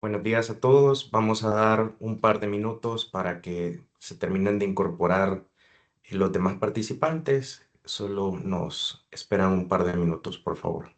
Buenos días a todos. Vamos a dar un par de minutos para que se terminen de incorporar los demás participantes. Solo nos esperan un par de minutos, por favor.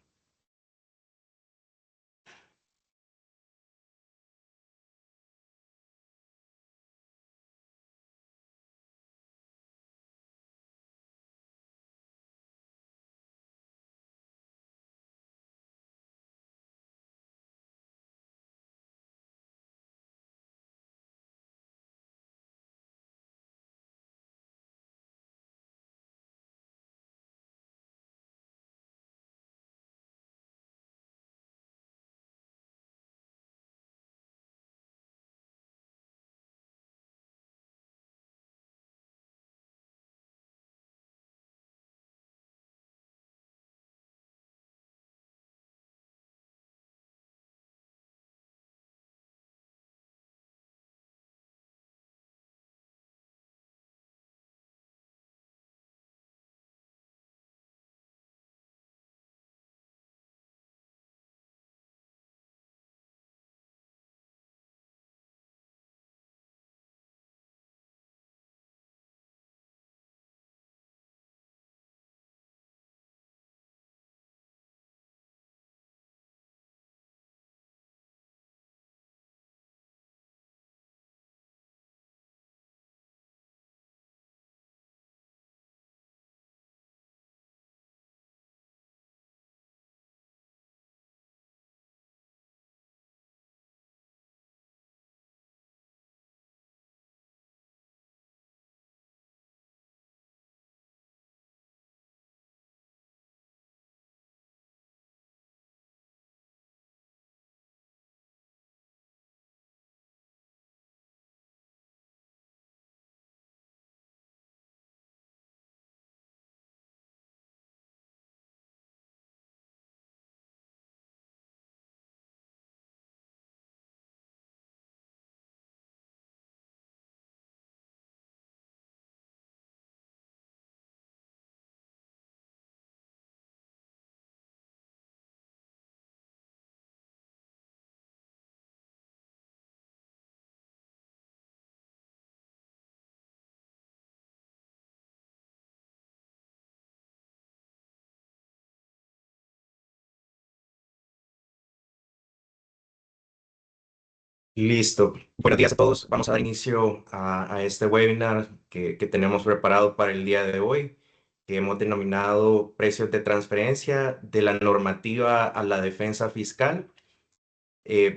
Listo. Buenos días a todos. Vamos a dar inicio a este webinar que tenemos preparado para el día de hoy, que hemos denominado Precios de transferencia de la normativa a la defensa fiscal.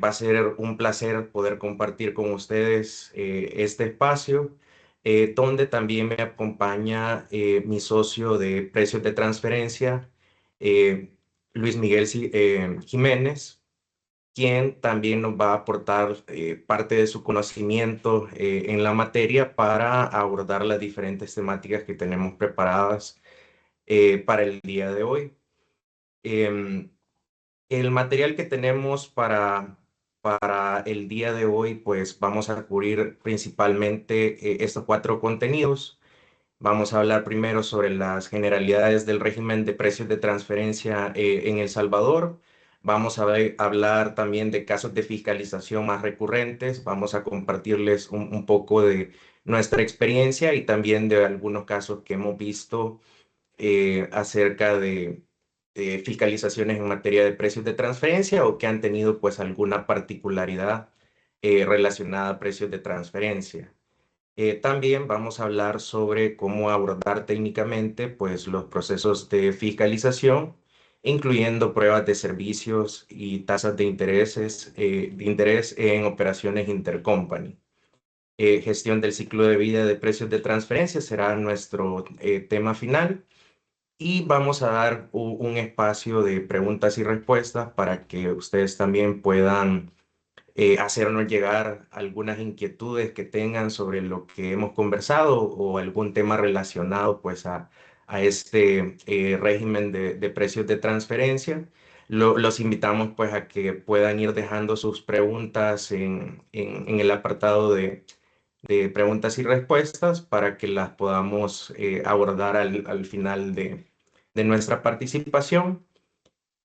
Va a ser un placer poder compartir con ustedes este espacio, donde también me acompaña mi socio de precios de transferencia, eh, Luis Miguel Jiménez, quien también nos va a aportar parte de su conocimiento en la materia para abordar las diferentes temáticas que tenemos preparadas para el día de hoy. Em, el material que tenemos para el día de hoy, pues vamos a cubrir principalmente estos cuatro contenidos. Vamos a hablar primero sobre las generalidades del régimen de precios de transferencia en El Salvador. Vamos a hablar también de casos de fiscalización más recurrentes. Vamos a compartirles un poco de nuestra experiencia y también de algunos casos que hemos visto acerca de fiscalizaciones en materia de precios de transferencia o que han tenido pues alguna particularidad relacionada a precios de transferencia. También vamos a hablar sobre cómo abordar técnicamente pues los procesos de fiscalización, incluyendo pruebas de servicios y tasas de interés en operaciones intercompany. Gestión del ciclo de vida de precios de transferencia será nuestro tema final. Y vamos a dar un espacio de preguntas y respuestas para que ustedes también puedan hacernos llegar algunas inquietudes que tengan sobre lo que hemos conversado o algún tema relacionado pues a este régimen de precios de transferencia. Los invitamos pues a que puedan ir dejando sus preguntas en el apartado de preguntas y respuestas para que las podamos abordar al final de nuestra participación.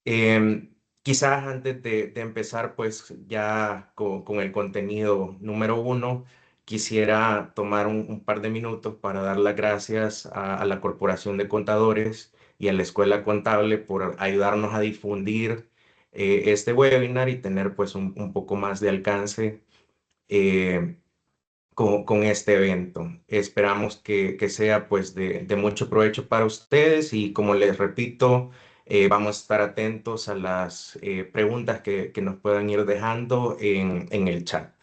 Em, Quizás antes de empezar, pues ya con el contenido número uno, quisiera tomar un par de minutos para dar las gracias a la Corporación de Contadores y a la Escuela Contable por ayudarnos a difundir este webinar y tener pues un poco más de alcance eh, con este evento. Esperamos que sea pues de mucho provecho para ustedes y como les repito, vamos a estar atentos a las preguntas que nos puedan ir dejando en el chat.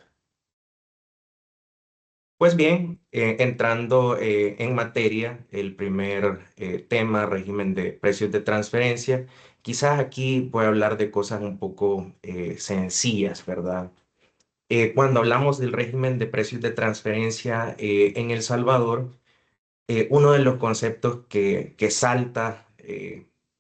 Pues bien, entrando en materia, el primer tema, régimen de precios de transferencia, quizás aquí voy a hablar de cosas un poco sencillas, ¿verdad? Cuando hablamos del régimen de precios de transferencia en El Salvador, uno de los conceptos que salta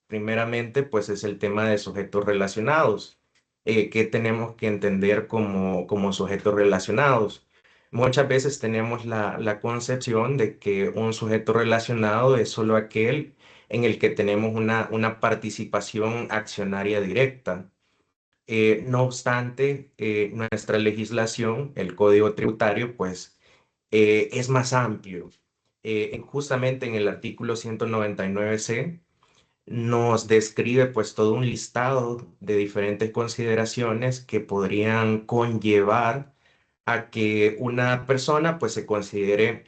primeramente, pues es el tema de sujetos relacionados. ¿Qué tenemos que entender como sujetos relacionados? Muchas veces tenemos la concepción de que un sujeto relacionado es solo aquel en el que tenemos una participación accionaria directa. No obstante, nuestra legislación, el Código Tributario, pues es más amplio. Justamente en el artículo 199C nos describe pues todo un listado de diferentes consideraciones que podrían conllevar a que una persona pues se considere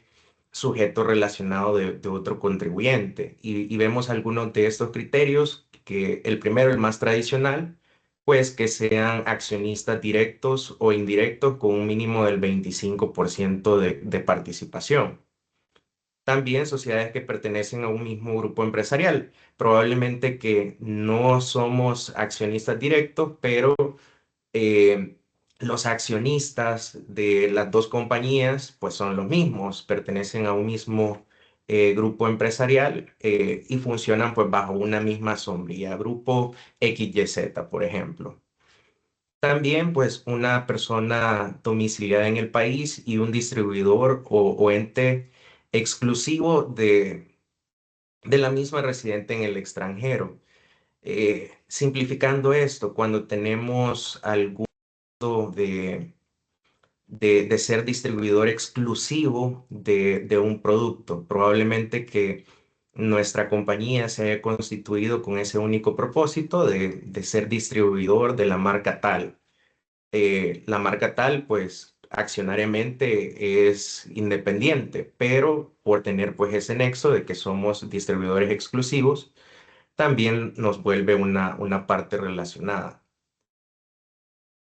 sujeto relacionado de otro contribuyente. Y vemos algunos de estos criterios, que el primero, el más tradicional, pues que sean accionistas directos o indirectos con un mínimo del 25% de participación. También sociedades que pertenecen a un mismo grupo empresarial. Probablemente que no somos accionistas directos, pero eh, los accionistas de las dos compañías pues son los mismos, pertenecen a un mismo grupo empresarial y funcionan pues bajo una misma sombrilla, grupo XYZ, por ejemplo. También pues una persona domiciliada en el país y un distribuidor o ente exclusivo de la misma residente en el extranjero. Simplificando esto, cuando tenemos algún de, de ser distribuidor exclusivo de un producto. Probablemente que nuestra compañía se haya constituido con ese único propósito de ser distribuidor de la marca tal. La marca tal, pues accionariamente es independiente, pero por tener pues ese nexo de que somos distribuidores exclusivos, también nos vuelve una parte relacionada.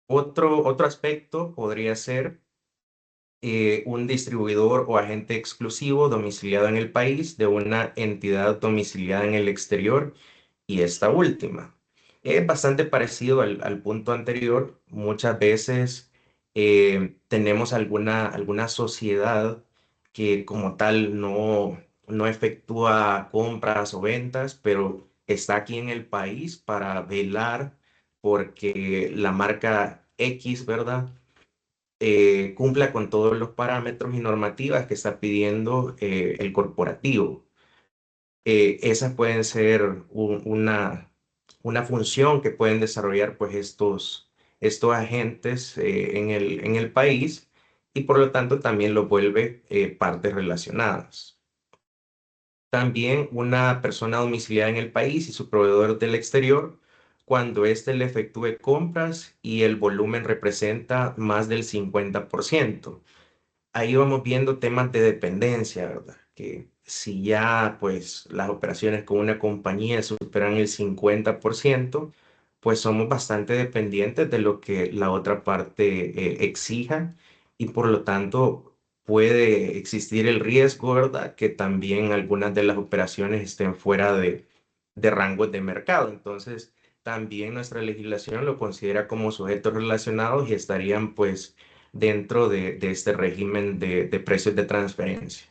Otro aspecto podría ser un distribuidor o agente exclusivo domiciliado en el país de una entidad domiciliada en el exterior y esta última. Es bastante parecido al punto anterior. Muchas veces tenemos alguna sociedad que como tal no efectúa compras o ventas, pero está aquí en el país para velar porque la marca X, ¿verdad? Cumpla con todos los parámetros y normativas que está pidiendo el corporativo. Esas pueden ser una función que pueden desarrollar pues estos agentes en el país y por lo tanto también lo vuelve partes relacionadas. También una persona domiciliada en el país y su proveedor del exterior cuando éste le efectúe compras y el volumen representa más del 50%. Ahí vamos viendo temas de dependencia, ¿verdad? Que si ya pues las operaciones con una compañía superan el 50%, pues somos bastante dependientes de lo que la otra parte exija y por lo tanto puede existir el riesgo, ¿verdad? Que también algunas de las operaciones estén fuera de rangos de mercado. Entonces, también nuestra legislación lo considera como sujetos relacionados y estarían pues dentro de este régimen de precios de transferencia.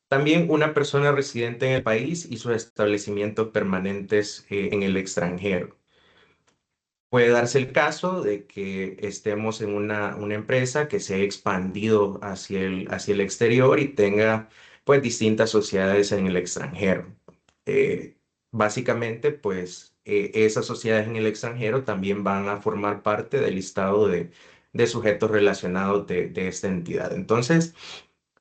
También una persona residente en el país y sus establecimientos permanentes en el extranjero. Puede darse el caso de que estemos en una empresa que se ha expandido hacia el exterior y tenga pues distintas sociedades en el extranjero. Eh, básicamente, pues esas sociedades en el extranjero también van a formar parte del listado de sujetos relacionados de esta entidad. Entonces,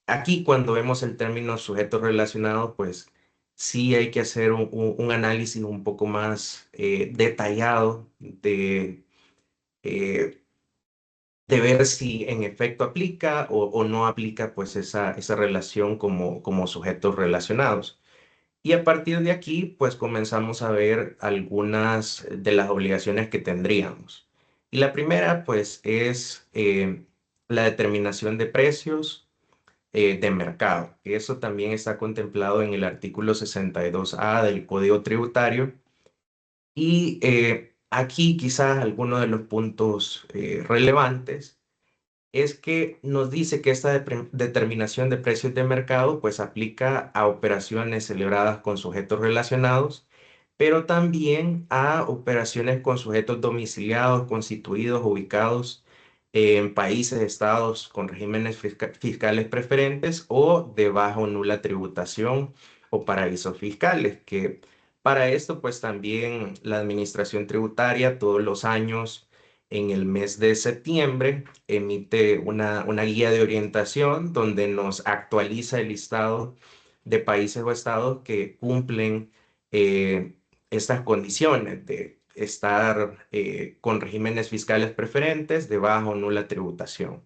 aquí cuando vemos el término sujetos relacionados, pues sí hay que hacer un análisis un poco más detallado eh, de ver si en efecto aplica o no aplica pues esa relación como sujetos relacionados. Y a partir de aquí, pues comenzamos a ver algunas de las obligaciones que tendríamos. Y la primera, pues, es la determinación de precios de mercado. Eso también está contemplado en el artículo 62A del Código Tributario. Y aquí quizás algunos de los puntos relevantes es que nos dice que esta determinación de precios de mercado pues aplica a operaciones celebradas con sujetos relacionados, pero también a operaciones con sujetos domiciliados, constituidos, ubicados en países, estados con regímenes fiscales preferentes o de baja o nula tributación o paraísos fiscales, que para esto pues también la administración tributaria todos los años en el mes de septiembre emite una guía de orientación donde nos actualiza el listado de países o estados que cumplen eh, estas condiciones de estar con regímenes fiscales preferentes de baja o nula tributación.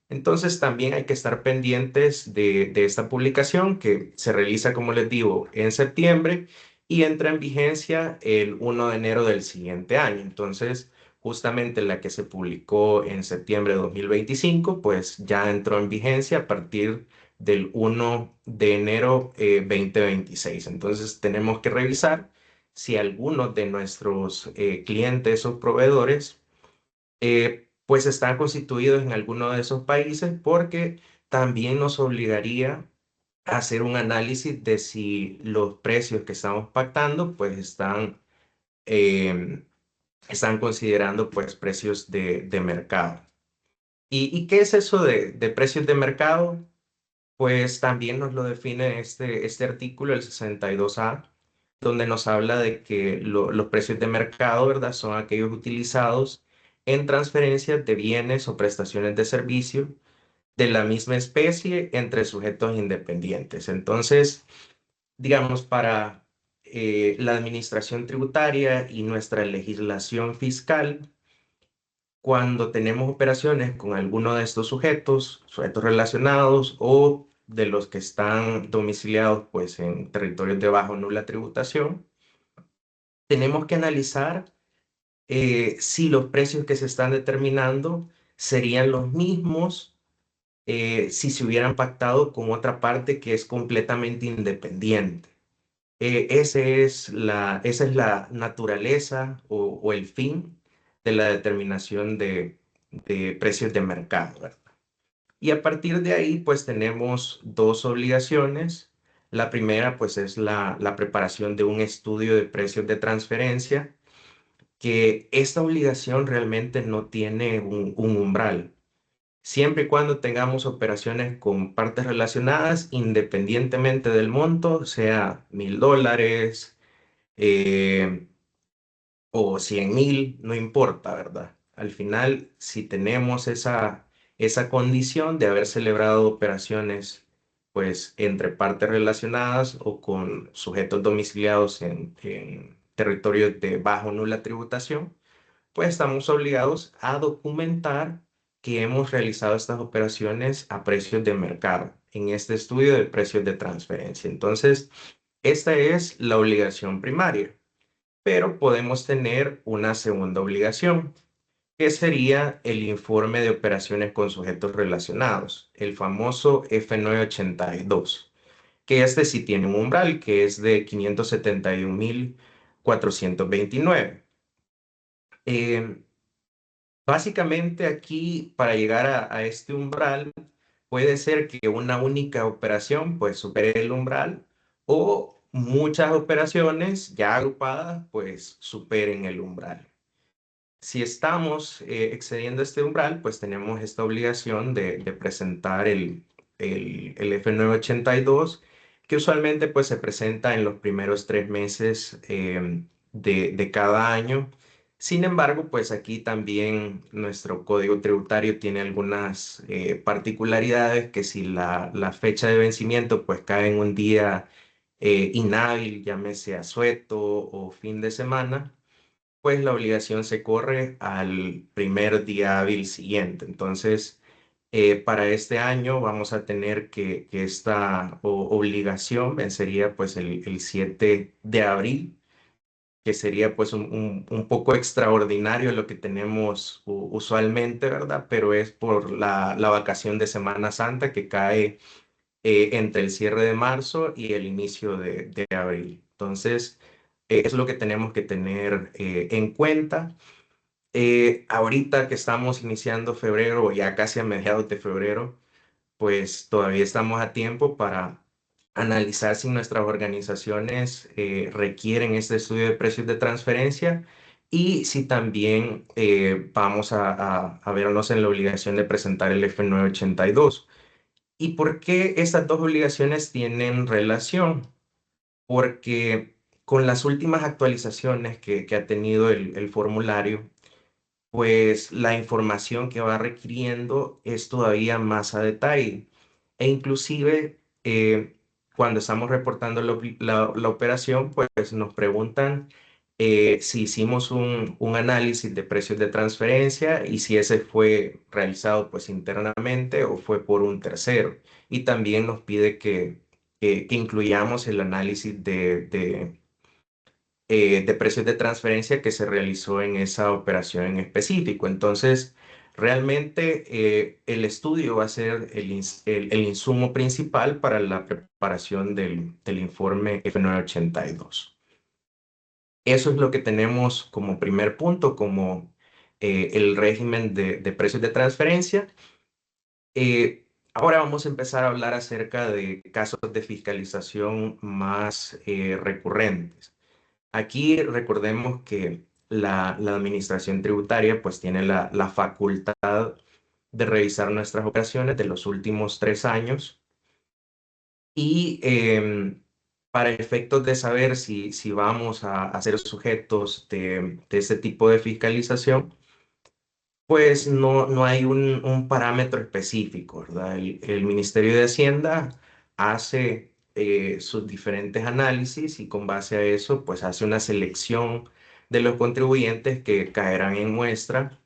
Entonces también hay que estar pendientes de esta publicación que se realiza, como les digo, en septiembre y entra en vigencia el 1 de enero del siguiente año. Entonces, justamente la que se publicó en septiembre de 2025, pues ya entró en vigencia a partir del 1 de enero 2026. Entonces tenemos que revisar si algunos de nuestros clientes o proveedores pues están constituidos en alguno de esos países porque también nos obligaría a hacer un análisis de si los precios que estamos pactando pues em, están considerando pues precios de mercado. ¿Y qué es eso de precios de mercado? Pues también nos lo define este artículo, el 62A, donde nos habla de que los precios de mercado, ¿verdad? Son aquellos utilizados en transferencias de bienes o prestaciones de servicio de la misma especie entre sujetos independientes. Entonces, digamos, para la administración tributaria y nuestra legislación fiscal, cuando tenemos operaciones con alguno de estos sujetos, sujetos relacionados o de los que están domiciliados pues en territorios de baja o nula tributación, tenemos que analizar si los precios que se están determinando serían los mismos si se hubieran pactado con otra parte que es completamente independiente. Esa es la naturaleza o el fin de la determinación de precios de mercado, ¿verdad? Y a partir de ahí, pues tenemos dos obligaciones. La primera, pues es la preparación de un estudio de precios de transferencia, que esta obligación realmente no tiene un umbral. Siempre y cuando tengamos operaciones con partes relacionadas, independientemente del monto, sea $1,000, eh, o 100,000, no importa, ¿verdad? Al final, si tenemos esa condición de haber celebrado operaciones, pues, entre partes relacionadas o con sujetos domiciliados en territorios de baja o nula tributación, pues estamos obligados a documentar que hemos realizado estas operaciones a precios de mercado en este estudio de precios de transferencia. Entonces, esta es la obligación primaria, pero podemos tener una segunda obligación, que sería el informe de operaciones con sujetos relacionados, el famoso F982, que este sí tiene un umbral, que es de 571,429. Eh, Básicamente aquí, para llegar a este umbral, puede ser que una única operación pues supere el umbral o muchas operaciones ya agrupadas pues superen el umbral. Si estamos excediendo este umbral, pues tenemos esta obligación de presentar el F982 que usualmente pues se presenta en los primeros 3 meses de cada año. Sin embargo, pues aquí también nuestro código tributario tiene algunas particularidades que si la fecha de vencimiento pues cae en un día inhábil, llámese asueto o fin de semana, pues la obligación se corre al primer día hábil siguiente. Entonces, para este año vamos a tener que esta obligación vencería pues el 7 de abril, que sería pues un poco extraordinario lo que tenemos usualmente, ¿verdad? Pero es por la vacación de Semana Santa que cae entre el cierre de marzo y el inicio de abril. Entonces, es lo que tenemos que tener en cuenta. Ahorita que estamos iniciando febrero, ya casi a mediados de febrero, pues todavía estamos a tiempo para analizar si nuestras organizaciones requieren este estudio de precios de transferencia y si también vamos a vernos en la obligación de presentar el F982. ¿Y por qué estas dos obligaciones tienen relación? Porque con las últimas actualizaciones que ha tenido el formulario, pues la información que va requiriendo es todavía más a detalle. E inclusive cuando estamos reportando la operación, pues nos preguntan si hicimos un análisis de precios de transferencia y si ese fue realizado pues internamente o fue por un tercero. Y también nos pide que incluyamos el análisis de precios de transferencia que se realizó en esa operación en específico. Entonces, realmente el estudio va a ser el insumo principal para la preparación del informe F982. Eso es lo que tenemos como primer punto, como el régimen de precios de transferencia. Ahora vamos a empezar a hablar acerca de casos de fiscalización más recurrentes. Aquí recordemos que la administración tributaria pues tiene la facultad de revisar nuestras operaciones de los últimos 3 años y para efectos de saber si vamos a ser sujetos de este tipo de fiscalización, pues no hay un parámetro específico, ¿verdad? El Ministerio de Hacienda hace sus diferentes análisis y con base a eso, pues hace una selección de los contribuyentes que caerán en muestra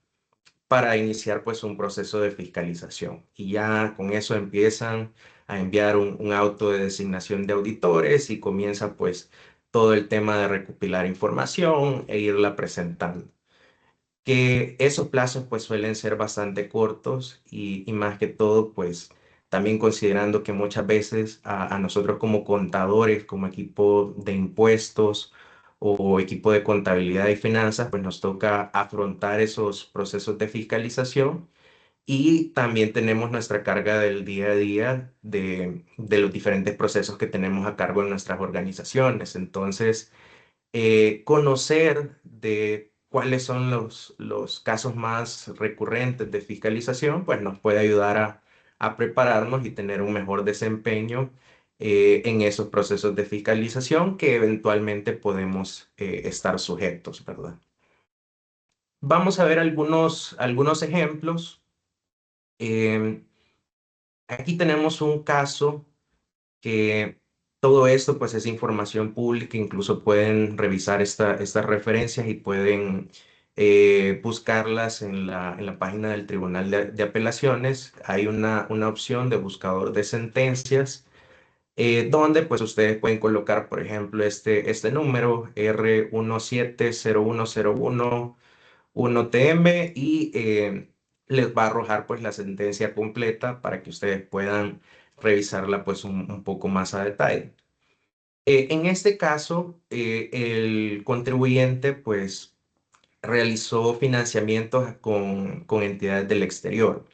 para iniciar pues un proceso de fiscalización. Y ya con eso empiezan a enviar un auto de designación de auditores y comienza pues todo el tema de recopilar información e irla presentando, que esos plazos pues suelen ser bastante cortos y más que todo pues también considerando que muchas veces a nosotros como contadores, como equipo de impuestos o equipo de contabilidad y finanzas, pues nos toca afrontar esos procesos de fiscalización y también tenemos nuestra carga del día a día de los diferentes procesos que tenemos a cargo en nuestras organizaciones. Entonces, conocer de cuáles son los casos más recurrentes de fiscalización, pues nos puede ayudar a prepararnos y tener un mejor desempeño en esos procesos de fiscalización que eventualmente podemos estar sujetos, ¿verdad? Vamos a ver algunos ejemplos. Em, Aquí tenemos un caso que todo esto pues es información pública, incluso pueden revisar estas referencias y pueden buscarlas en la página del Tribunal de Apelaciones. Hay una opción de buscador de sentencias donde pues ustedes pueden colocar, por ejemplo, este número R170101-1TM y les va a arrojar pues la sentencia completa para que ustedes puedan revisarla pues un poco más a detalle. En este caso, el contribuyente pues realizó financiamientos con entidades del exterior.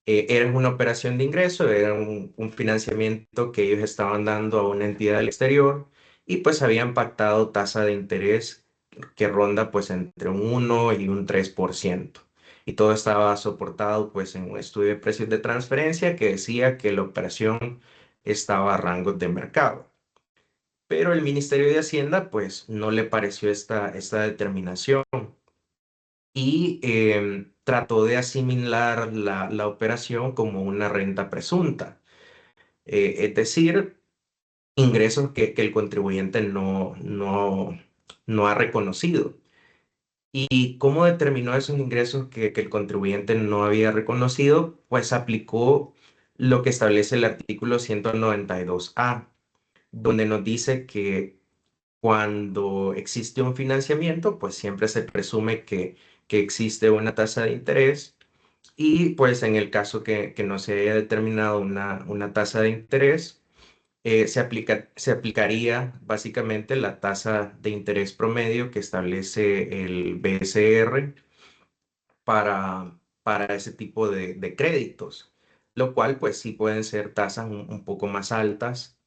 Era una operación de ingreso, era un financiamiento que ellos estaban dando a una entidad del exterior y pues habían pactado tasa de interés que ronda pues entre un 1 y un 3%. Y todo estaba soportado pues en un estudio de precios de transferencia que decía que la operación estaba a rangos de mercado. Pero el Ministerio de Hacienda pues no le pareció esta determinación y trató de asimilar la operación como una renta presunta, es decir, ingresos que el contribuyente no ha reconocido. ¿Y cómo determinó esos ingresos que el contribuyente no había reconocido? Pues aplicó lo que establece el artículo 192A, donde nos dice que cuando existe un financiamiento, pues siempre se presume que existe una tasa de interés y pues en el caso que no se haya determinado una tasa de interés, se aplicaría básicamente la tasa de interés promedio que establece el BSR para ese tipo de créditos, lo cual pues sí pueden ser tasas un poco más altas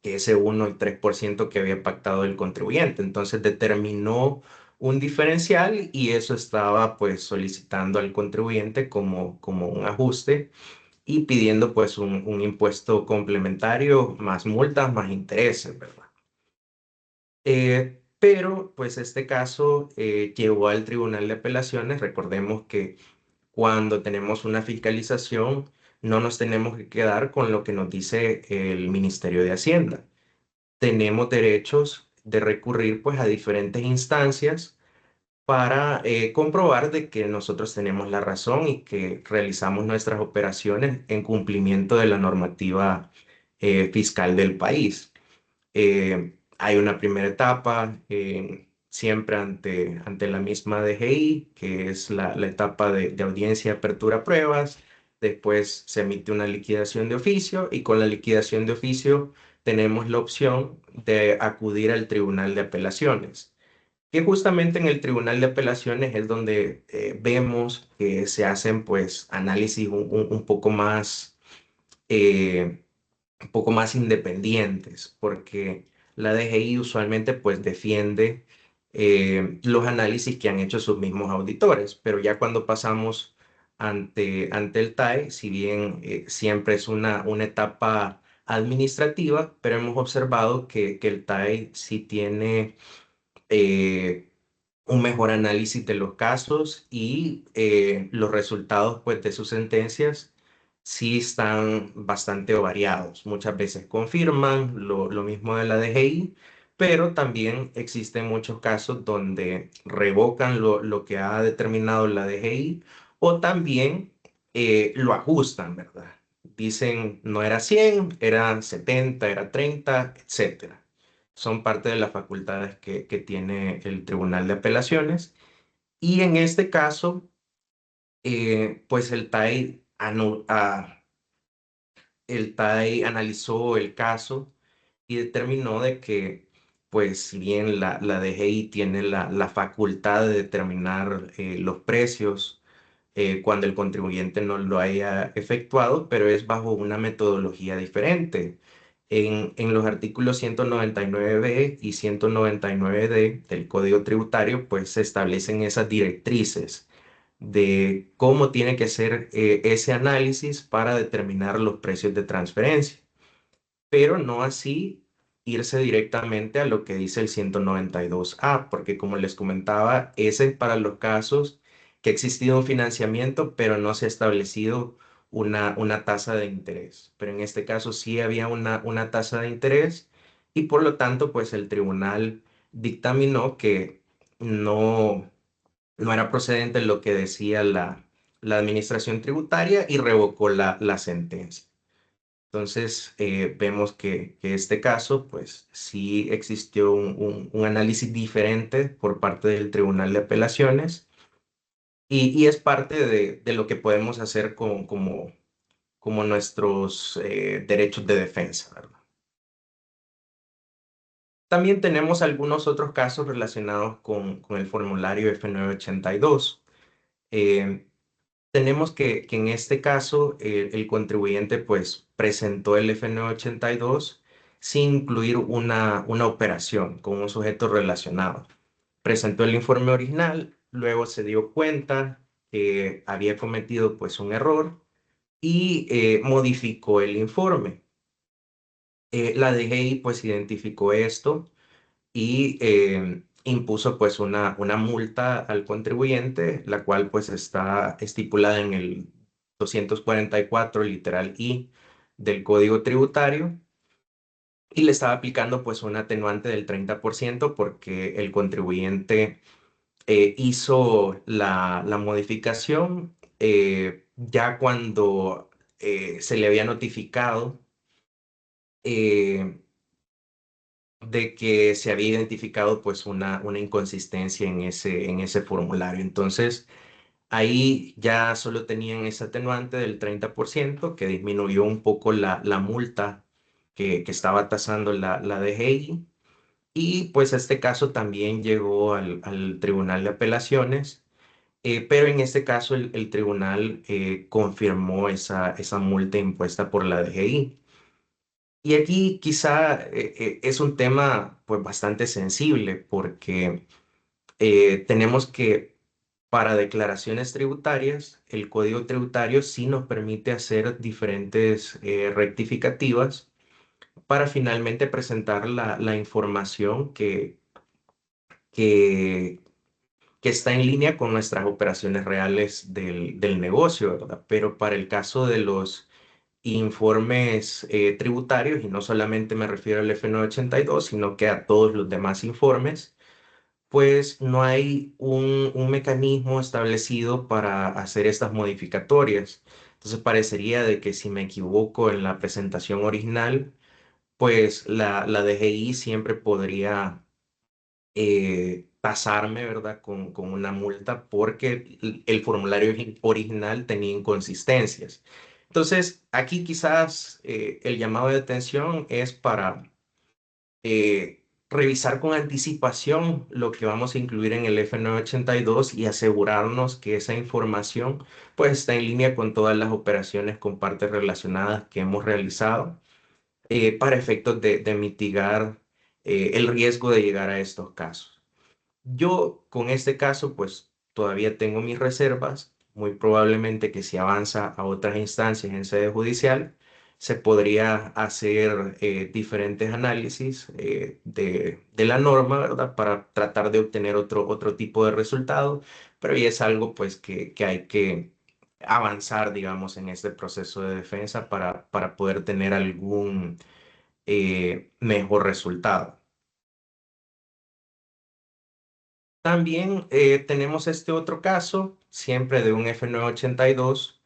que ese 1 y 3% que había pactado el contribuyente. Entonces determinó un diferencial y eso estaba pues solicitando al contribuyente como un ajuste y pidiendo pues un impuesto complementario más multas más intereses, ¿verdad? Pero pues este caso llegó al Tribunal de Apelaciones. Recordemos que cuando tenemos una fiscalización no nos tenemos que quedar con lo que nos dice el Ministerio de Hacienda. Tenemos derechos de recurrir pues a diferentes instancias para comprobar de que nosotros tenemos la razón y que realizamos nuestras operaciones en cumplimiento de la normativa fiscal del país. Hay una primera etapa siempre ante la misma DGI, que es la etapa de audiencia y apertura a pruebas. Después se emite una liquidación de oficio y con la liquidación de oficio tenemos la opción de acudir al Tribunal de Apelaciones, que justamente en el Tribunal de Apelaciones es donde vemos que se hacen pues análisis eh, un poco más independientes, porque la DGI usualmente pues defiende los análisis que han hecho sus mismos auditores, pero ya cuando pasamos ante el TAE, si bien siempre es una etapa administrativa, pero hemos observado que el TAE sí tiene eh, un mejor análisis de los casos y los resultados pues, de sus sentencias sí están bastante variados. Muchas veces confirman lo mismo de la DGI, pero también existen muchos casos donde revocan lo que ha determinado la DGI o también lo ajustan, ¿verdad? Dicen no era 100, era 70, era 30, etcétera. Son parte de las facultades que tiene el Tribunal de Apelaciones. Y en este caso, pues el TAI analizó el caso y determinó de que, pues, si bien la DGI tiene la facultad de determinar los precios cuando el contribuyente no lo haya efectuado, pero es bajo una metodología diferente. En los artículos 199b y 199d del Código Tributario, pues se establecen esas directrices de cómo tiene que ser ese análisis para determinar los precios de transferencia, pero no así irse directamente a lo que dice el 192A, porque como les comentaba, ese es para los casos que ha existido un financiamiento, pero no se ha establecido una tasa de interés. Pero en este caso sí había una tasa de interés y por lo tanto, pues el tribunal dictaminó que no, no era procedente lo que decía la administración tributaria y revocó la sentencia. Entonces, vemos que este caso, pues sí existió un análisis diferente por parte del Tribunal de Apelaciones y es parte de lo que podemos hacer como nuestros derechos de defensa, ¿verdad? También tenemos algunos otros casos relacionados con el formulario F982. Eh, Tenemos que en este caso el contribuyente pues presentó el F982 sin incluir una operación con un sujeto relacionado. Presentó el informe original, luego se dio cuenta que había cometido pues un error y modificó el informe. La DGI pues identificó esto y impuso pues una multa al contribuyente, la cual pues está estipulada en el 244 literal I del Código Tributario, y le estaba aplicando pues un atenuante del 30% porque el contribuyente hizo la modificación ya cuando se le había notificado eh, de que se había identificado pues una inconsistencia en ese formulario. Entonces, ahí ya solo tenían ese atenuante del 30% que disminuyó un poco la multa que estaba tasando la DGI. Y pues este caso también llegó al Tribunal de Apelaciones, pero en este caso el tribunal confirmó esa multa impuesta por la DGI. Y aquí quizá es un tema pues bastante sensible porque tenemos que para declaraciones tributarias, el Código Tributario sí nos permite hacer diferentes rectificativas para finalmente presentar la información que, que está en línea con nuestras operaciones reales del negocio, ¿verdad? Pero para el caso de los informes tributarios, y no solamente me refiero al F982, sino que a todos los demás informes, pues no hay un mecanismo establecido para hacer estas modificatorias. Entonces parecería de que si me equivoco en la presentación original, pues la DGI siempre podría tasarme, ¿verdad? Con una multa porque el formulario original tenía inconsistencias. Entonces, aquí quizás el llamado de atención es para revisar con anticipación lo que vamos a incluir en el F982 y asegurarnos que esa información pues está en línea con todas las operaciones con partes relacionadas que hemos realizado para efectos de mitigar el riesgo de llegar a estos casos. Yo con este caso, pues todavía tengo mis reservas. Muy probablemente que si avanza a otras instancias en sede judicial, se podría hacer diferentes análisis de la norma, ¿verdad? Para tratar de obtener otro tipo de resultado, pero ya es algo pues que hay que avanzar, digamos, en este proceso de defensa para poder tener algún mejor resultado. También tenemos este otro caso, siempre de un F982,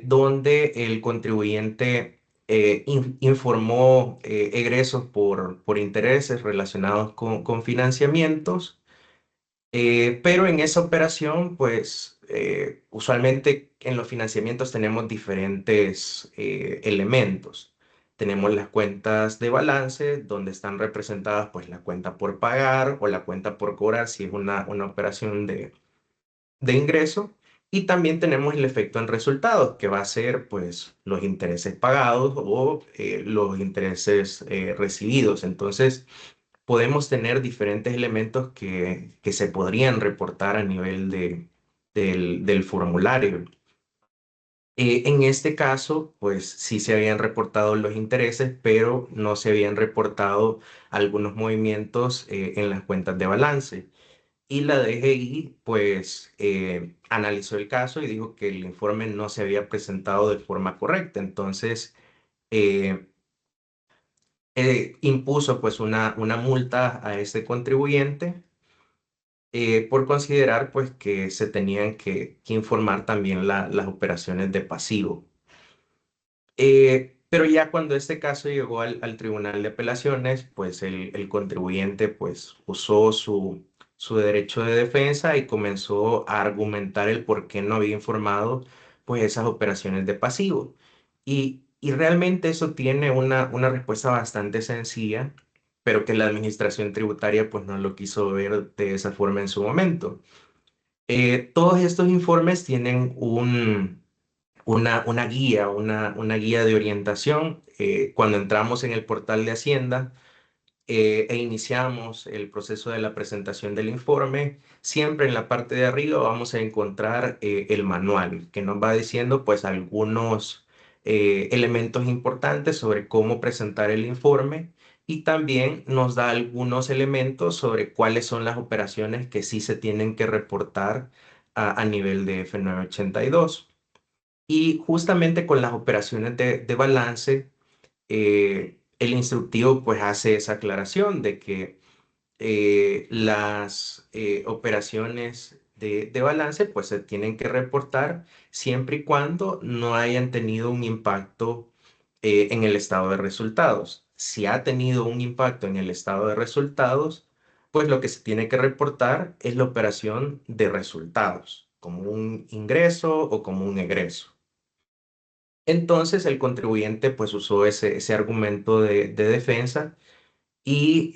donde el contribuyente informó egresos por intereses relacionados con financiamientos, pero en esa operación, pues usualmente en los financiamientos tenemos diferentes elementos. Tenemos las cuentas de balance, donde están representadas pues la cuenta por pagar o la cuenta por cobrar si es una operación de ingreso. Y también tenemos el efecto en resultados, que va a ser pues los intereses pagados o los intereses recibidos. Entonces, podemos tener diferentes elementos que se podrían reportar a nivel del formulario. En este caso, pues sí se habían reportado los intereses, pero no se habían reportado algunos movimientos en las cuentas de balance. Y la DGI, pues, analizó el caso y dijo que el informe no se había presentado de forma correcta. Entonces, eh, impuso pues una multa a ese contribuyente por considerar pues que se tenían que informar también las operaciones de pasivo. Pero ya cuando este caso llegó al Tribunal de Apelaciones, pues el contribuyente pues usó su derecho de defensa y comenzó a argumentar el por qué no había informado pues esas operaciones de pasivo. Y realmente eso tiene una respuesta bastante sencilla, pero que la administración tributaria pues no lo quiso ver de esa forma en su momento. Todos estos informes tienen una guía, una guía de orientación. Cuando entramos en el portal de Hacienda e iniciamos el proceso de la presentación del informe, siempre en la parte de arriba vamos a encontrar el manual que nos va diciendo pues algunos elementos importantes sobre cómo presentar el informe y también nos da algunos elementos sobre cuáles son las operaciones que sí se tienen que reportar a nivel de F982. Y justamente con las operaciones de balance, el instructivo pues hace esa aclaración de que las operaciones de balance pues se tienen que reportar siempre y cuando no hayan tenido un impacto en el estado de resultados. Si ha tenido un impacto en el estado de resultados, pues lo que se tiene que reportar es la operación de resultados, como un ingreso o como un egreso. Entonces el contribuyente pues usó ese argumento de defensa y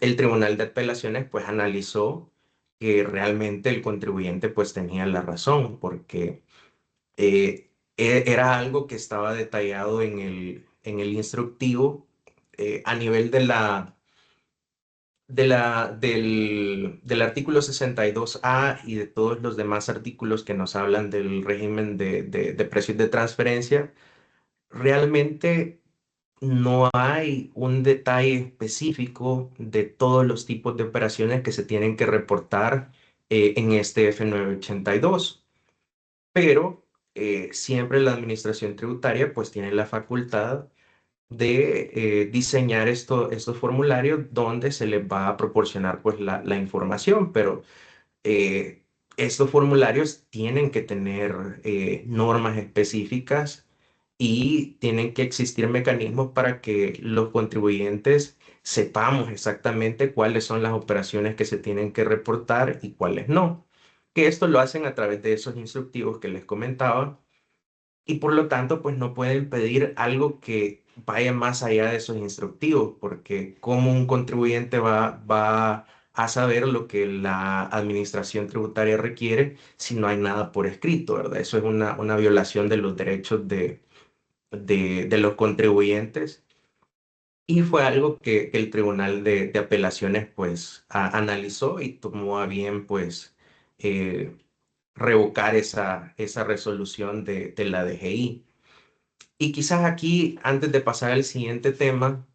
el Tribunal de Apelaciones pues analizó que realmente el contribuyente pues tenía la razón porque era algo que estaba detallado en el instructivo a nivel del artículo 62A y de todos los demás artículos que nos hablan del régimen de precios de transferencia. Realmente no hay un detalle específico de todos los tipos de operaciones que se tienen que reportar en este F982, pero siempre la administración tributaria pues tiene la facultad de diseñar estos formularios donde se les va a proporcionar pues la información, pero eh, estos formularios tienen que tener normas específicas y tienen que existir mecanismos para que los contribuyentes sepamos exactamente cuáles son las operaciones que se tienen que reportar y cuáles no. Que esto lo hacen a través de esos instructivos que les comentaba y por lo tanto, pues no pueden pedir algo que vaya más allá de esos instructivos, porque ¿cómo un contribuyente va a saber lo que la administración tributaria requiere si no hay nada por escrito, ¿verdad? Eso es una violación de los derechos de los contribuyentes y fue algo que el Tribunal de Apelaciones pues analizó y tomó a bien pues eh, revocar esa resolución de la DGI. Y quizás aquí, antes de pasar al siguiente tema,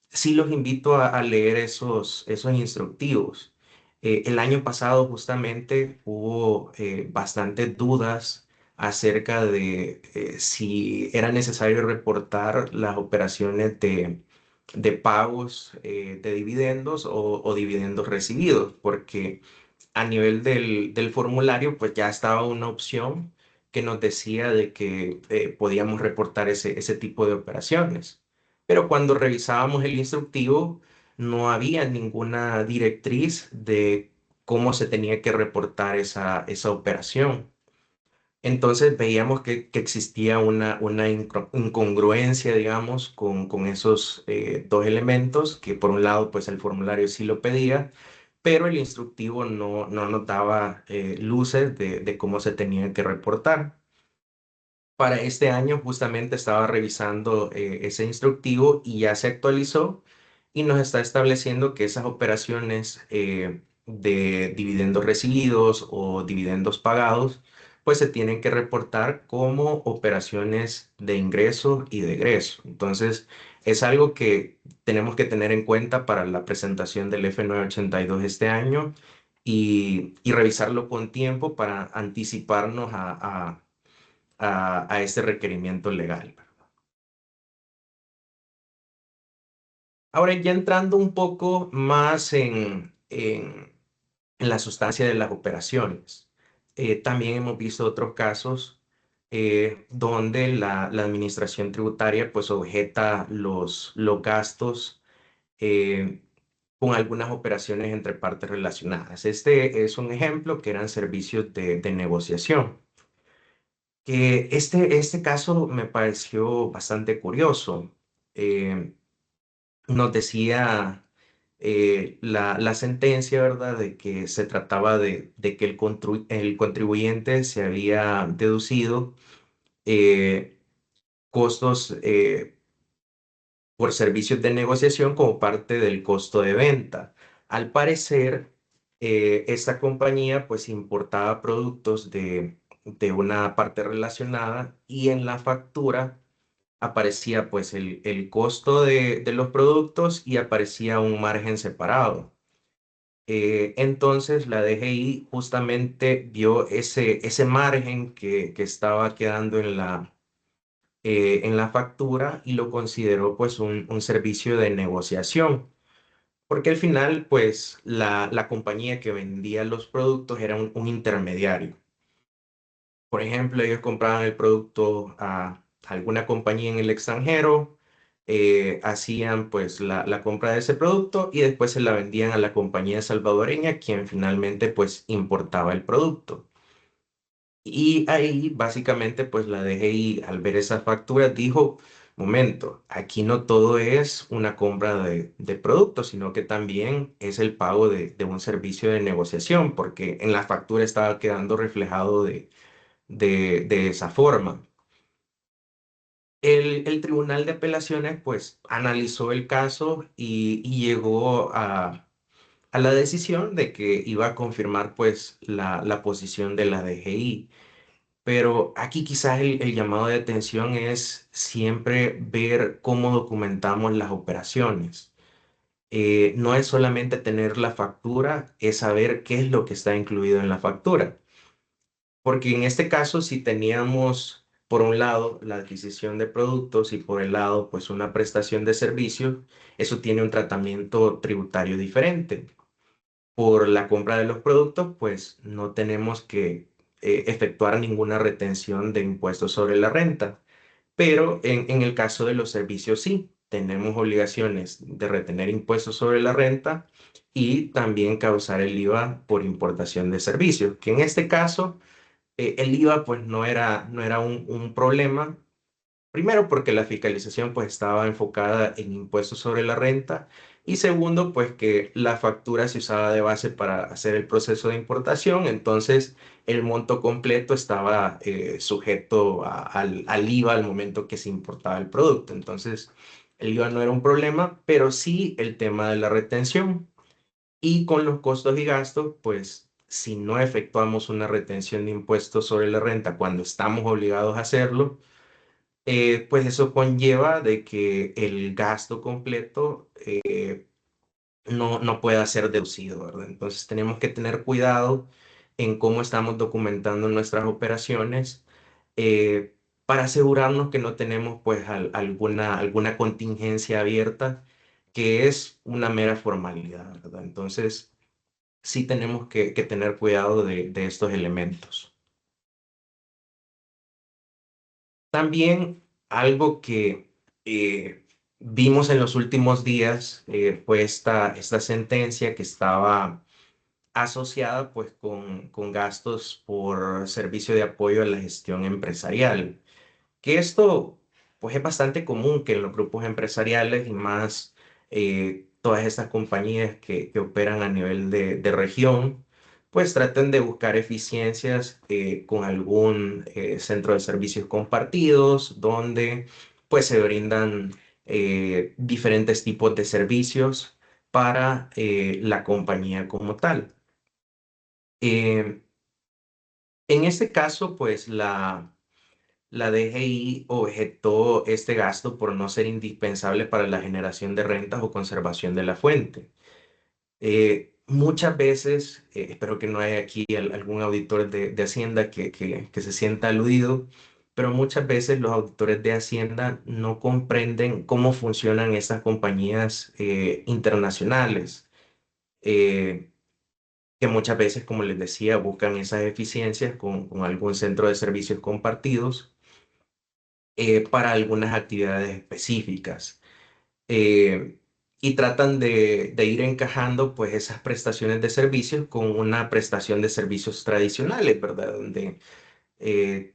sí los invito a leer esos instructivos. El año pasado justamente hubo bastantes dudas acerca de si era necesario reportar las operaciones de pagos de dividendos o dividendos recibidos, porque a nivel del formulario, pues ya estaba una opción que nos decía de que podíamos reportar ese tipo de operaciones. Pero cuando revisábamos el instructivo, no había ninguna directriz de cómo se tenía que reportar esa operación. Entonces veíamos que existía una incongruencia, digamos, con esos dos elementos, que por un lado, pues el formulario sí lo pedía, pero el instructivo no nos daba luces de cómo se tenía que reportar. Para este año justamente estaba revisando ese instructivo y ya se actualizó y nos está estableciendo que esas operaciones de dividendos recibidos o dividendos pagados pues se tienen que reportar como operaciones de ingreso y de egreso. Entonces es algo que tenemos que tener en cuenta para la presentación del F982 este año y revisarlo con tiempo para anticiparnos a este requerimiento legal. Ahora ya entrando un poco más en la sustancia de las operaciones, también hemos visto otros casos donde la administración tributaria pues objeta los gastos eh, con algunas operaciones entre partes relacionadas. Este es un ejemplo que eran servicios de negociación. Que este caso me pareció bastante curioso. Eh, Nos decía la sentencia, ¿verdad?, de que se trataba de que el contribuyente se había deducido eh, costos por servicios de negociación como parte del costo de venta. Al parecer, esta compañía pues importaba productos de una parte relacionada y en la factura aparecía pues el costo de los productos y aparecía un margen separado. Entonces la DGI justamente vio ese margen que estaba quedando en la factura y lo consideró pues un servicio de negociación. Porque al final, pues, la compañía que vendía los productos era un intermediario. Por ejemplo, ellos compraban el producto a alguna compañía en el extranjero, hacían pues la compra de ese producto y después se la vendían a la compañía salvadoreña, quien finalmente pues importaba el producto. Y ahí básicamente pues la DGI al ver esa factura dijo, momento, aquí no todo es una compra de productos, sino que también es el pago de un servicio de negociación, porque en la factura estaba quedando reflejado de esa forma. El Tribunal de Apelaciones pues analizó el caso y llegó a la decisión de que iba a confirmar pues la posición de la DGI. Pero aquí quizás el llamado de atención es siempre ver cómo documentamos las operaciones. No es solamente tener la factura, es saber qué es lo que está incluido en la factura. Porque en este caso, si teníamos por un lado la adquisición de productos y por el lado pues una prestación de servicios, eso tiene un tratamiento tributario diferente. Por la compra de los productos, pues no tenemos que efectuar ninguna retención de impuestos sobre la renta. Pero en el caso de los servicios, sí, tenemos obligaciones de retener impuestos sobre la renta y también causar el IVA por importación de servicios, que en este caso el IVA pues no era un problema. Primero, porque la fiscalización pues estaba enfocada en impuestos sobre la renta y segundo, pues que la factura se usaba de base para hacer el proceso de importación, entonces el monto completo estaba sujeto al IVA al momento que se importaba el producto. Entonces, el IVA no era un problema, pero sí el tema de la retención. Y con los costos y gastos, pues si no efectuamos una retención de impuestos sobre la renta cuando estamos obligados a hacerlo, pues eso conlleva de que el gasto completo no pueda ser deducido, ¿verdad? Entonces tenemos que tener cuidado en cómo estamos documentando nuestras operaciones eh, para asegurarnos que no tenemos pues alguna contingencia abierta que es una mera formalidad, ¿verdad? Entonces sí tenemos que tener cuidado de estos elementos. También algo que vimos en los últimos días fue esta sentencia que estaba asociada pues con gastos por servicio de apoyo a la gestión empresarial. Que esto, pues es bastante común que en los grupos empresariales y más todas estas compañías que operan a nivel de región, pues traten de buscar eficiencias con algún centro de servicios compartidos, donde pues se brindan diferentes tipos de servicios para la compañía como tal. Eh, en este caso, pues la DGI objetó este gasto por no ser indispensable para la generación de rentas o conservación de la fuente. Muchas veces, espero que no haya aquí algún auditor de Hacienda que se sienta aludido, pero muchas veces los auditores de Hacienda no comprenden cómo funcionan estas compañías internacionales, eh, que muchas veces, como les decía, buscan esas eficiencias con algún centro de servicios compartidos para algunas actividades específicas. eh, y tratan de ir encajando pues esas prestaciones de servicios con una prestación de servicios tradicionales, ¿verdad? Donde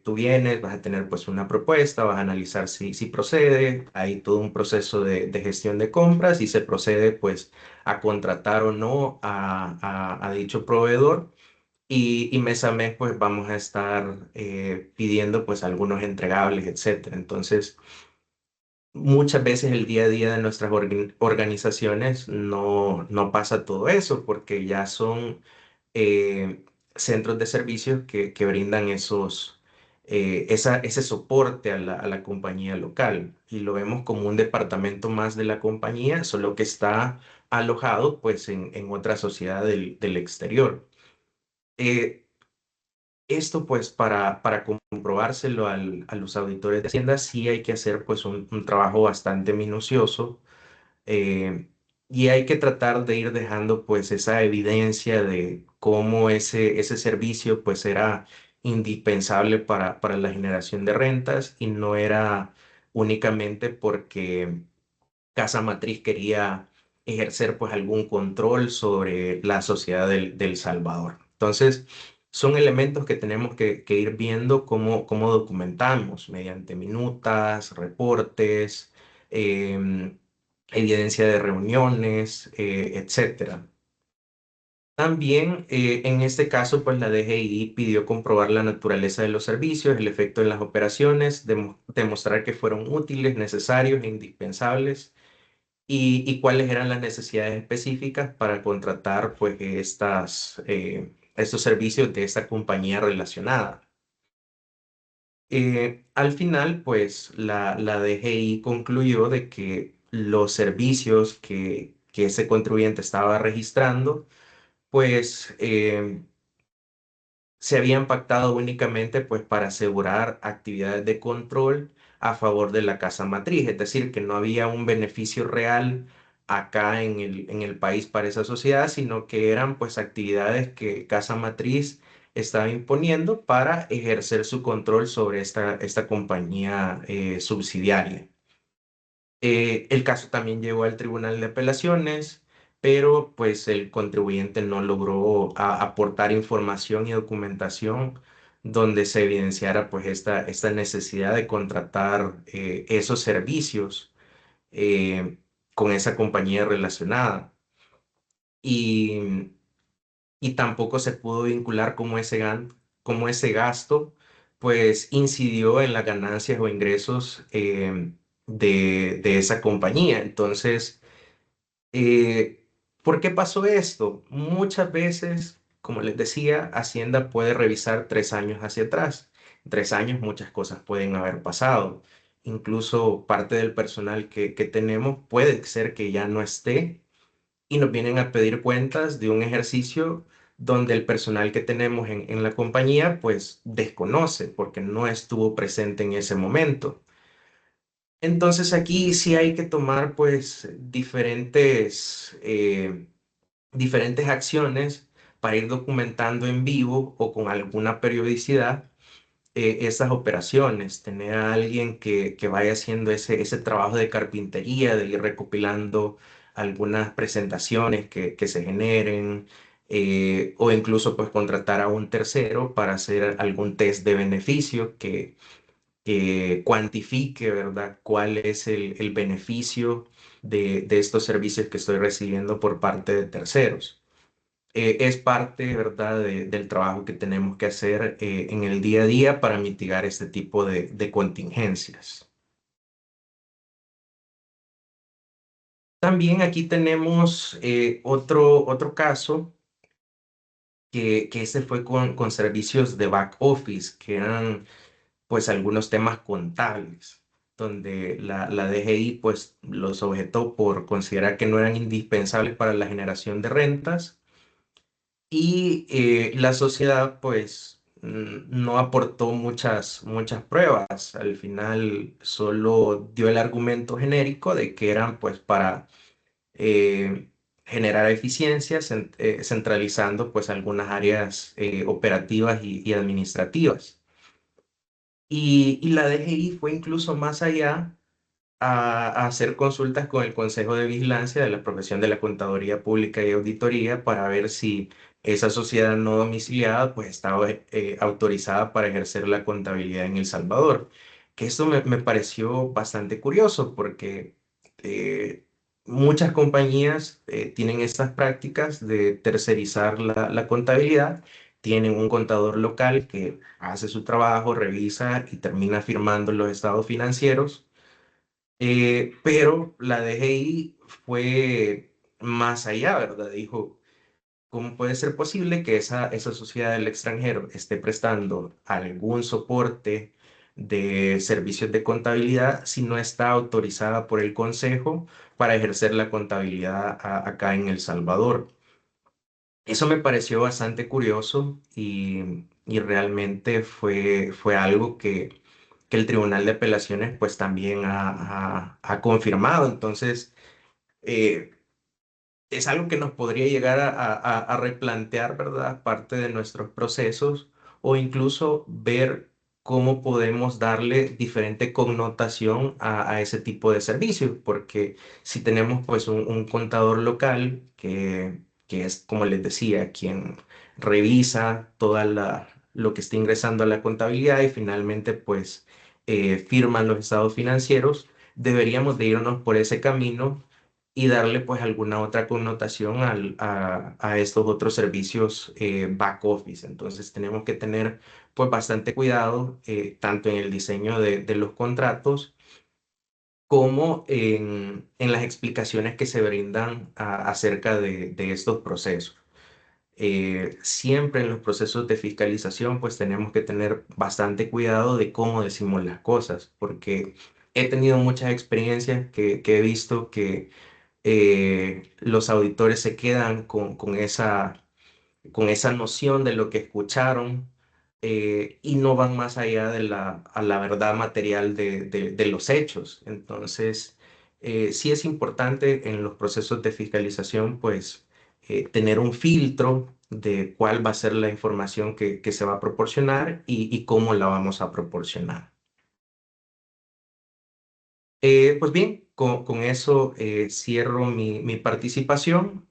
tú vienes, vas a tener pues una propuesta, vas a analizar si procede, hay todo un proceso de gestión de compras y se procede pues a contratar o no a dicho proveedor. Y mes a mes pues vamos a estar pidiendo pues algunos entregables, etcétera. Entonces, muchas veces el día a día de nuestras organizaciones no pasa todo eso porque ya son eh, centros de servicios que brindan ese soporte a a la compañía local. Y lo vemos como un departamento más de la compañía, solo que está alojado pues en otra sociedad del exterior. Eh, Esto pues para comprobárselo a los auditores de Hacienda sí hay que hacer pues un trabajo bastante minucioso, eh, y hay que tratar de ir dejando pues esa evidencia de cómo ese servicio pues era indispensable para la generación de rentas y no era únicamente porque casa matriz quería ejercer pues algún control sobre la sociedad del Salvador. Entonces, son elementos que tenemos que ir viendo cómo documentamos mediante minutas, reportes, evidencia de reuniones, etcétera. También en este caso, pues la DGI pidió comprobar la naturaleza de los servicios, el efecto en las operaciones, demostrar que fueron útiles, necesarios e indispensables y cuáles eran las necesidades específicas para contratar pues estos servicios de esta compañía relacionada. Al final, pues la DGI concluyó de que los servicios que ese contribuyente estaba registrando, pues se habían pactado únicamente pues para asegurar actividades de control a favor de la casa matriz, es decir, que no había un beneficio real acá en el país para esa sociedad, sino que eran pues actividades que casa matriz estaba imponiendo para ejercer su control sobre esta compañía subsidiaria. El caso también llegó al Tribunal de Apelaciones, pero pues el contribuyente no logró aportar información y documentación donde se evidenciara pues esta necesidad de contratar esos servicios eh, con esa compañía relacionada. Y, y tampoco se pudo vincular cómo ese gasto pues incidió en las ganancias o ingresos de esa compañía. Entonces, eh, ¿por qué pasó esto? Muchas veces, como les decía, Hacienda puede revisar 3 años hacia atrás. En 3 años muchas cosas pueden haber pasado. Incluso parte del personal que tenemos puede ser que ya no esté y nos vienen a pedir cuentas de un ejercicio donde el personal que tenemos en la compañía pues desconoce porque no estuvo presente en ese momento. Entonces aquí sí hay que tomar pues diferentes acciones para ir documentando en vivo o con alguna periodicidad esas operaciones, tener a alguien que vaya haciendo ese trabajo de carpintería, de ir recopilando algunas presentaciones que se generen, o incluso pues contratar a un tercero para hacer algún test de beneficio que cuantifique, ¿verdad?, cuál es el beneficio de estos servicios que estoy recibiendo por parte de terceros. Es parte, ¿verdad?, del trabajo que tenemos que hacer en el día a día para mitigar este tipo de contingencias. También aquí tenemos otro caso que este fue con servicios de back office, que eran pues algunos temas contables, donde la DGI pues los objetó por considerar que no eran indispensables para la generación de rentas. Y la sociedad, pues, no aportó muchas pruebas. Al final solo dio el argumento genérico de que eran, pues, para eh, generar eficiencias, centralizando, pues, algunas áreas operativas y administrativas. Y la DGI fue incluso más allá a hacer consultas con el Consejo de Vigilancia de la profesión de la Contaduría Pública y Auditoría para ver si esa sociedad no domiciliada pues estaba autorizada para ejercer la contabilidad en El Salvador. Que esto me pareció bastante curioso porque eh, muchas compañías tienen estas prácticas de tercerizar la contabilidad. Tienen un contador local que hace su trabajo, revisa y termina firmando los estados financieros, pero la DGI fue más allá, ¿verdad? Dijo, ¿Cómo puede ser posible que esa sociedad del extranjero esté prestando algún soporte de servicios de contabilidad si no está autorizada por el Consejo para ejercer la contabilidad acá en El Salvador? Eso me pareció bastante curioso y realmente fue algo que el Tribunal de Apelaciones pues también ha confirmado. Entonces, eh, es algo que nos podría llegar a replantear, ¿verdad? Parte de nuestros procesos o incluso ver cómo podemos darle diferente connotación a ese tipo de servicios, porque si tenemos pues un contador local que es, como les decía, quien revisa lo que está ingresando a la contabilidad y finalmente pues firman los estados financieros, deberíamos de irnos por ese camino y darle pues alguna otra connotación a estos otros servicios back office. Entonces tenemos que tener pues bastante cuidado tanto en el diseño de los contratos como en las explicaciones que se brindan acerca de estos procesos. Siempre en los procesos de fiscalización pues tenemos que tener bastante cuidado de cómo decimos las cosas, porque he tenido muchas experiencias que he visto que los auditores se quedan con esa noción de lo que escucharon y no van más allá a la verdad material de los hechos. Entonces, sí es importante en los procesos de fiscalización, pues, tener un filtro de cuál va a ser la información que se va a proporcionar y cómo la vamos a proporcionar. Pues bien, con eso cierro mi participación.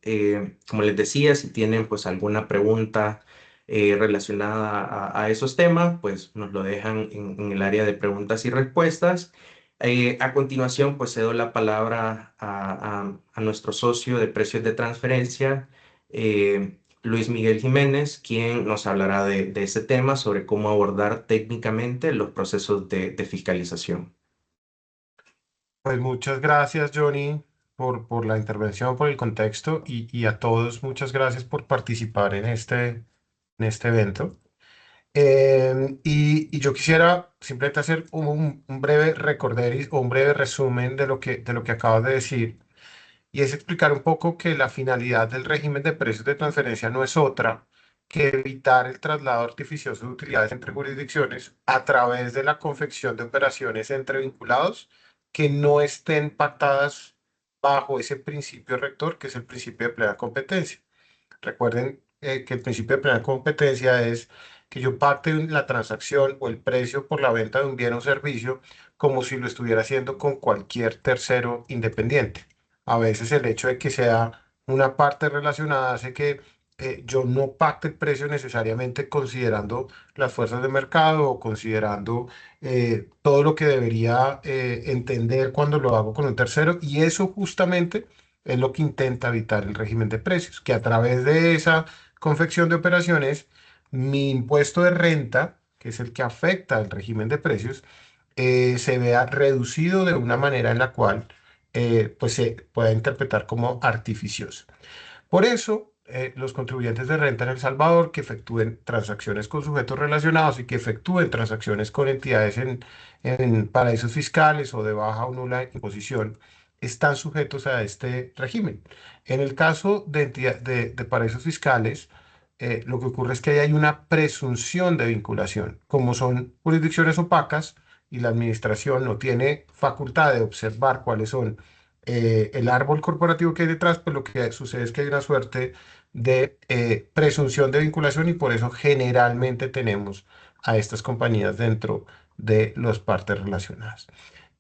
Como les decía, si tienen pues alguna pregunta relacionada a esos temas, pues nos lo dejan en el área de preguntas y respuestas. A continuación, pues cedo la palabra a nuestro socio de precios de transferencia, Luis Miguel Jiménez, quien nos hablará de ese tema sobre cómo abordar técnicamente los procesos de fiscalización. Pues muchas gracias, Johnny, por la intervención, por el contexto y a todos muchas gracias por participar en este evento. Y yo quisiera simplemente hacer un breve recorderis o un breve resumen de lo que acabas de decir, y es explicar un poco que la finalidad del régimen de precios de transferencia no es otra que evitar el traslado artificioso de utilidades entre jurisdicciones a través de la confección de operaciones entre vinculados que no estén pactadas bajo ese principio rector que es el principio de plena competencia. Recuerden que el principio de plena competencia es que yo pacte la transacción o el precio por la venta de un bien o servicio como si lo estuviera haciendo con cualquier tercero independiente. A veces el hecho de que sea una parte relacionada hace que yo no pacte el precio necesariamente considerando las fuerzas de mercado o considerando todo lo que debería entender cuando lo hago con un tercero, y eso justamente es lo que intenta evitar el régimen de precios, que a través de esa confección de operaciones, mi impuesto de renta, que es el que afecta al régimen de precios, se vea reducido de una manera en la cual pues se pueda interpretar como artificioso. Por eso, los contribuyentes de renta en El Salvador que efectúen transacciones con sujetos relacionados y que efectúen transacciones con entidades en paraísos fiscales o de baja o nula imposición están sujetos a este régimen. En el caso de paraísos fiscales, lo que ocurre es que ahí hay una presunción de vinculación. Como son jurisdicciones opacas y la administración no tiene facultad de observar cuáles son el árbol corporativo que hay detrás, pues lo que sucede es que hay una suerte de presunción de vinculación y por eso generalmente tenemos a estas compañías dentro de las partes relacionadas.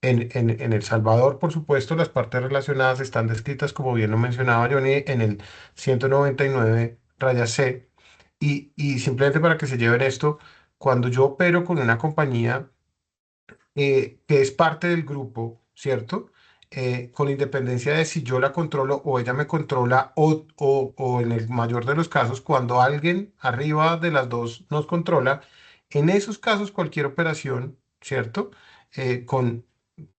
En El Salvador, por supuesto, las partes relacionadas están descritas, como bien lo mencionaba Johnny, en el 199 raya C. Y simplemente para que se lleven esto, cuando yo opero con una compañía que es parte del grupo, ¿cierto? Con independencia de si yo la controlo o ella me controla o en el mayor de los casos, cuando alguien arriba de las dos nos controla, en esos casos cualquier operación, ¿cierto? Con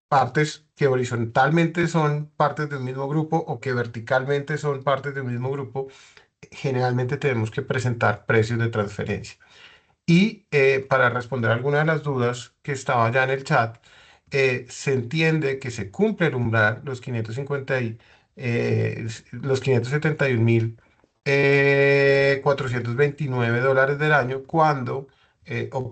partes que horizontalmente son partes del mismo grupo o que verticalmente son partes del mismo grupo, generalmente tenemos que presentar precios de transferencia. Y para responder algunas de las dudas que estaba ya en el chat, se entiende que se cumple el umbral, los 571.000 $429 del año, cuando,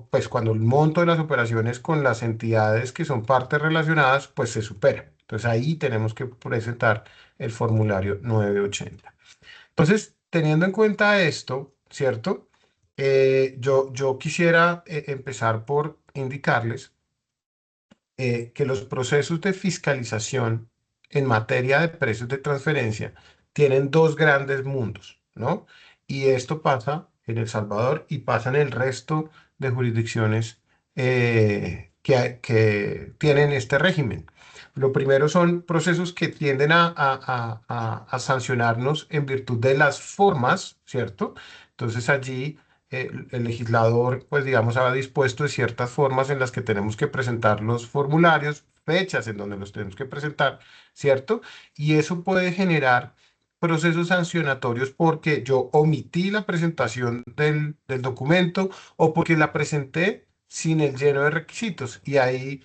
pues cuando el monto de las operaciones con las entidades que son partes relacionadas, pues se supera. Entonces ahí tenemos que presentar el formulario 980. Entonces, teniendo en cuenta esto, ¿cierto? Yo quisiera empezar por indicarles que los procesos de fiscalización en materia de precios de transferencia tienen dos grandes mundos, ¿no? Y esto pasa en El Salvador y pasa en el resto de jurisdicciones que tienen este régimen. Lo primero son procesos que tienden a sancionarnos en virtud de las formas, ¿cierto? Entonces allí el legislador, pues digamos, ha dispuesto de ciertas formas en las que tenemos que presentar los formularios, fechas en donde los tenemos que presentar, ¿cierto? Y eso puede generar procesos sancionatorios porque yo omití la presentación del documento o porque la presenté sin el lleno de requisitos. Y ahí,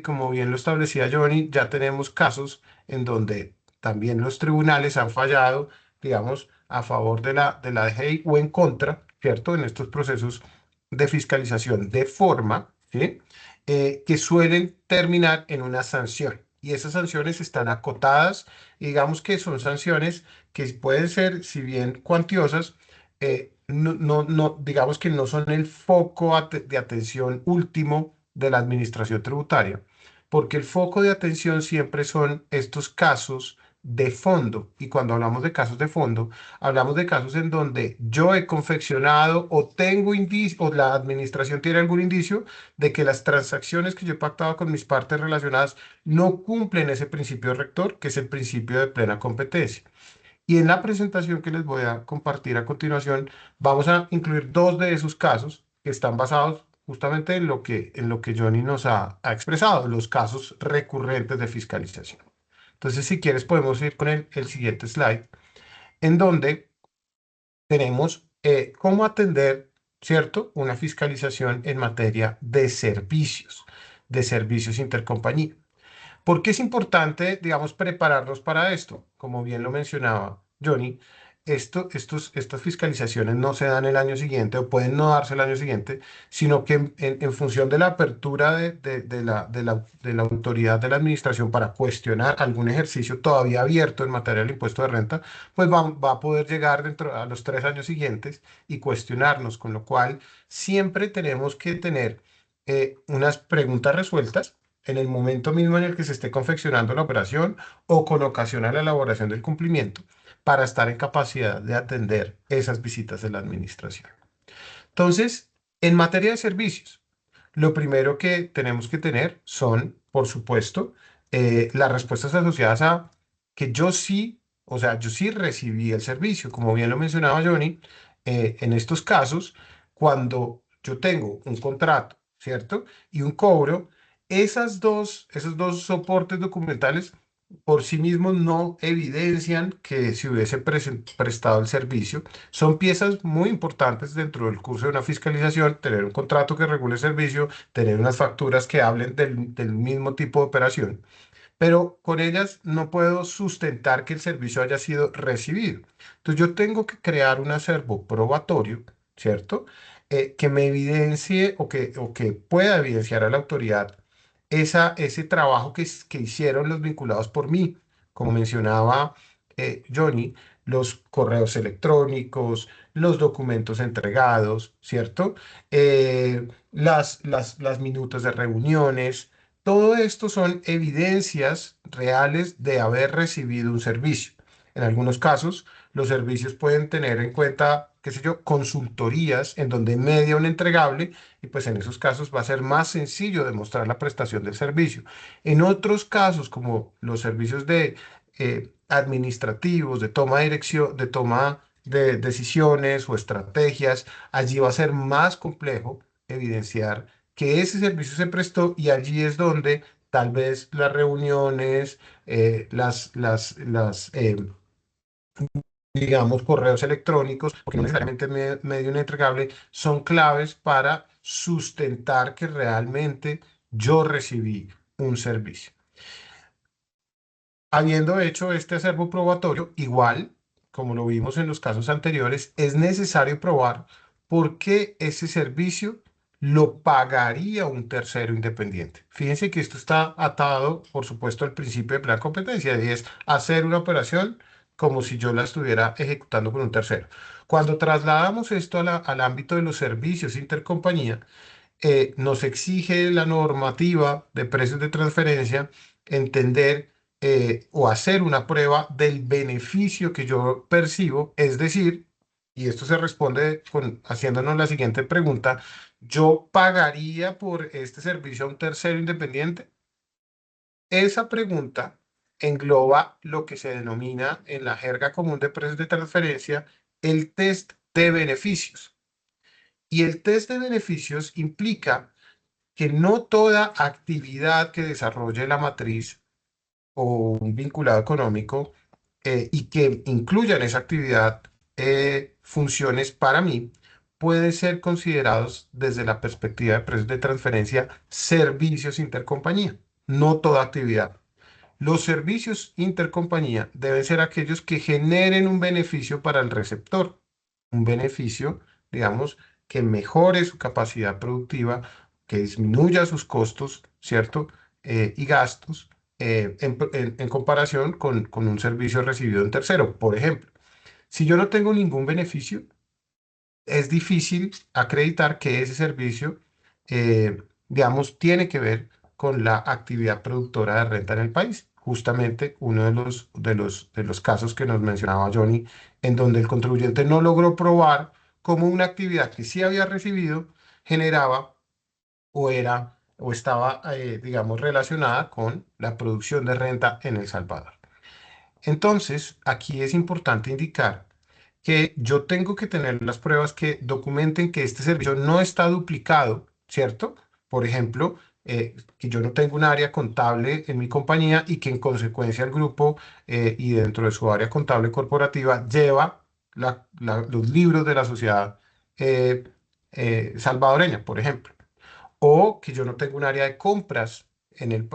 como bien lo establecía Johnny, ya tenemos casos en donde también los tribunales han fallado, digamos, a favor de la DGI o en contra, ¿cierto? En estos procesos de fiscalización de forma, ¿sí? Que suelen terminar en una sanción. Y esas sanciones están acotadas, y digamos que son sanciones que pueden ser, si bien cuantiosas, digamos que no son el foco de atención último de la administración tributaria, porque el foco de atención siempre son estos casos de fondo. Y cuando hablamos de casos de fondo, hablamos de casos en donde yo he confeccionado o tengo indicio, o la administración tiene algún indicio de que las transacciones que yo he pactado con mis partes relacionadas no cumplen ese principio rector, que es el principio de plena competencia. Y en la presentación que les voy a compartir a continuación, vamos a incluir dos de esos casos que están basados justamente en lo que Johnny nos ha expresado, los casos recurrentes de fiscalización. Entonces, si quieres, podemos ir con el siguiente slide, en donde tenemos cómo atender, ¿cierto? Una fiscalización en materia de servicios intercompañía. ¿Por qué es importante, digamos, prepararnos para esto? Como bien lo mencionaba Johnny, estas fiscalizaciones no se dan el año siguiente o pueden no darse el año siguiente, sino que en función de la apertura de la autoridad de la administración para cuestionar algún ejercicio todavía abierto en materia del impuesto de renta, pues va a poder llegar dentro a los 3 años siguientes y cuestionarnos, con lo cual siempre tenemos que tener unas preguntas resueltas en el momento mismo en el que se esté confeccionando la operación o con ocasión a la elaboración del cumplimiento para estar en capacidad de atender esas visitas de la administración. Entonces, en materia de servicios, lo primero que tenemos que tener son, por supuesto, las respuestas asociadas a que yo sí, o sea, yo sí recibí el servicio. Como bien lo mencionaba Johnny, en estos casos, cuando yo tengo un contrato, ¿cierto? Y un cobro, esos dos soportes documentales por sí mismos no evidencian que se hubiese prestado el servicio. Son piezas muy importantes dentro del curso de una fiscalización, tener un contrato que regule el servicio, tener unas facturas que hablen del mismo tipo de operación, pero con ellas no puedo sustentar que el servicio haya sido recibido. Entonces yo tengo que crear un acervo probatorio, ¿cierto? Que me evidencie o que pueda evidenciar a la autoridad ese trabajo que hicieron los vinculados por mí. Como mencionaba Johnny, los correos electrónicos, los documentos entregados, ¿cierto? Las minutas de reuniones, todo esto son evidencias reales de haber recibido un servicio. En algunos casos, los servicios pueden tener en cuenta, qué sé yo, consultorías en donde media un entregable y pues en esos casos va a ser más sencillo demostrar la prestación del servicio. En otros casos, como los servicios de administrativos, de decisiones o estrategias, allí va a ser más complejo evidenciar que ese servicio se prestó y allí es donde tal vez las reuniones, digamos, correos electrónicos, porque no necesariamente medio entregable, son claves para sustentar que realmente yo recibí un servicio. Habiendo hecho este acervo probatorio, igual, como lo vimos en los casos anteriores, es necesario probar por qué ese servicio lo pagaría un tercero independiente. Fíjense que esto está atado, por supuesto, al principio de plena competencia, y es hacer una operación como si yo la estuviera ejecutando con un tercero. Cuando trasladamos esto al ámbito de los servicios intercompañía, nos exige la normativa de precios de transferencia entender o hacer una prueba del beneficio que yo percibo, es decir, y esto se responde haciéndonos la siguiente pregunta: ¿yo pagaría por este servicio a un tercero independiente? Esa pregunta engloba lo que se denomina en la jerga común de precios de transferencia el test de beneficios. Y el test de beneficios implica que no toda actividad que desarrolle la matriz o un vinculado económico y que incluya en esa actividad funciones para mí, pueden ser considerados desde la perspectiva de precios de transferencia servicios intercompañía, no toda actividad. Los servicios intercompañía deben ser aquellos que generen un beneficio para el receptor, un beneficio, digamos, que mejore su capacidad productiva, que disminuya sus costos, ¿cierto? Y gastos en comparación con un servicio recibido en tercero. Por ejemplo, si yo no tengo ningún beneficio, es difícil acreditar que ese servicio, digamos, tiene que ver con la actividad productora de renta en el país. Justamente uno de los casos que nos mencionaba Johnny, en donde el contribuyente no logró probar cómo una actividad que sí había recibido generaba o estaba, digamos, relacionada con la producción de renta en El Salvador. Entonces, aquí es importante indicar que yo tengo que tener las pruebas que documenten que este servicio no está duplicado, ¿cierto? Por ejemplo, que yo no tengo un área contable en mi compañía y que en consecuencia el grupo y dentro de su área contable corporativa lleva los libros de la sociedad eh, salvadoreña, por ejemplo, o que yo no tengo un área de compras en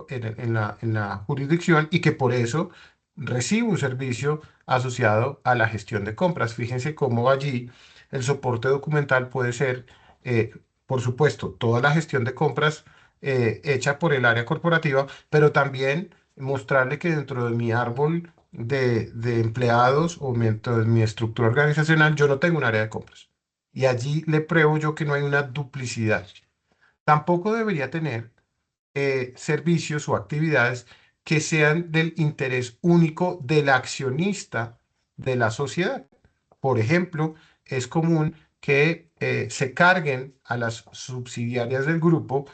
la jurisdicción y que por eso recibo un servicio asociado a la gestión de compras. Fíjense cómo allí el soporte documental puede ser, eh, por supuesto, toda la gestión de compras hecha por el área corporativa, pero también mostrarle que dentro de mi árbol de empleados o dentro de mi estructura organizacional yo no tengo un área de compras. Y allí le pruebo yo que no hay una duplicidad. Tampoco debería tener servicios o actividades que sean del interés único del accionista de la sociedad. Por ejemplo, es común que se carguen a las subsidiarias del grupo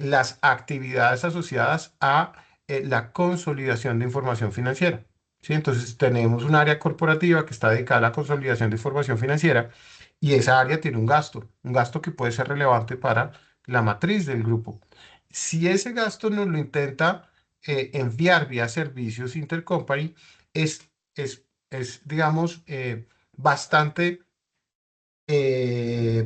las actividades asociadas a la consolidación de información financiera. ¿Sí? Entonces, tenemos un área corporativa que está dedicada a la consolidación de información financiera y esa área tiene un gasto que puede ser relevante para la matriz del grupo. Si ese gasto nos lo intenta enviar vía servicios intercompany, digamos, bastante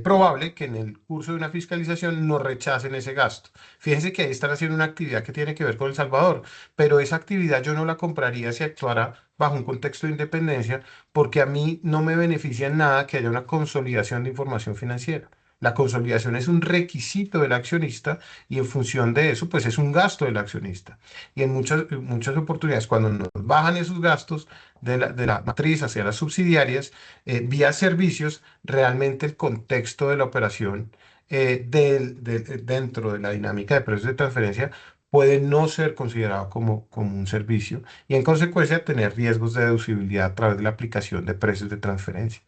probable que en el curso de una fiscalización no rechacen ese gasto. Fíjense que ahí están haciendo una actividad que tiene que ver con El Salvador, pero esa actividad yo no la compraría si actuara bajo un contexto de independencia, porque a mí no me beneficia en nada que haya una consolidación de información financiera. La consolidación es un requisito del accionista y en función de eso, pues es un gasto del accionista. Y en muchas oportunidades, cuando nos bajan esos gastos de la matriz hacia las subsidiarias, vía servicios, realmente el contexto de la operación dentro de la dinámica de precios de transferencia puede no ser considerado como un servicio y en consecuencia tener riesgos de deducibilidad a través de la aplicación de precios de transferencia.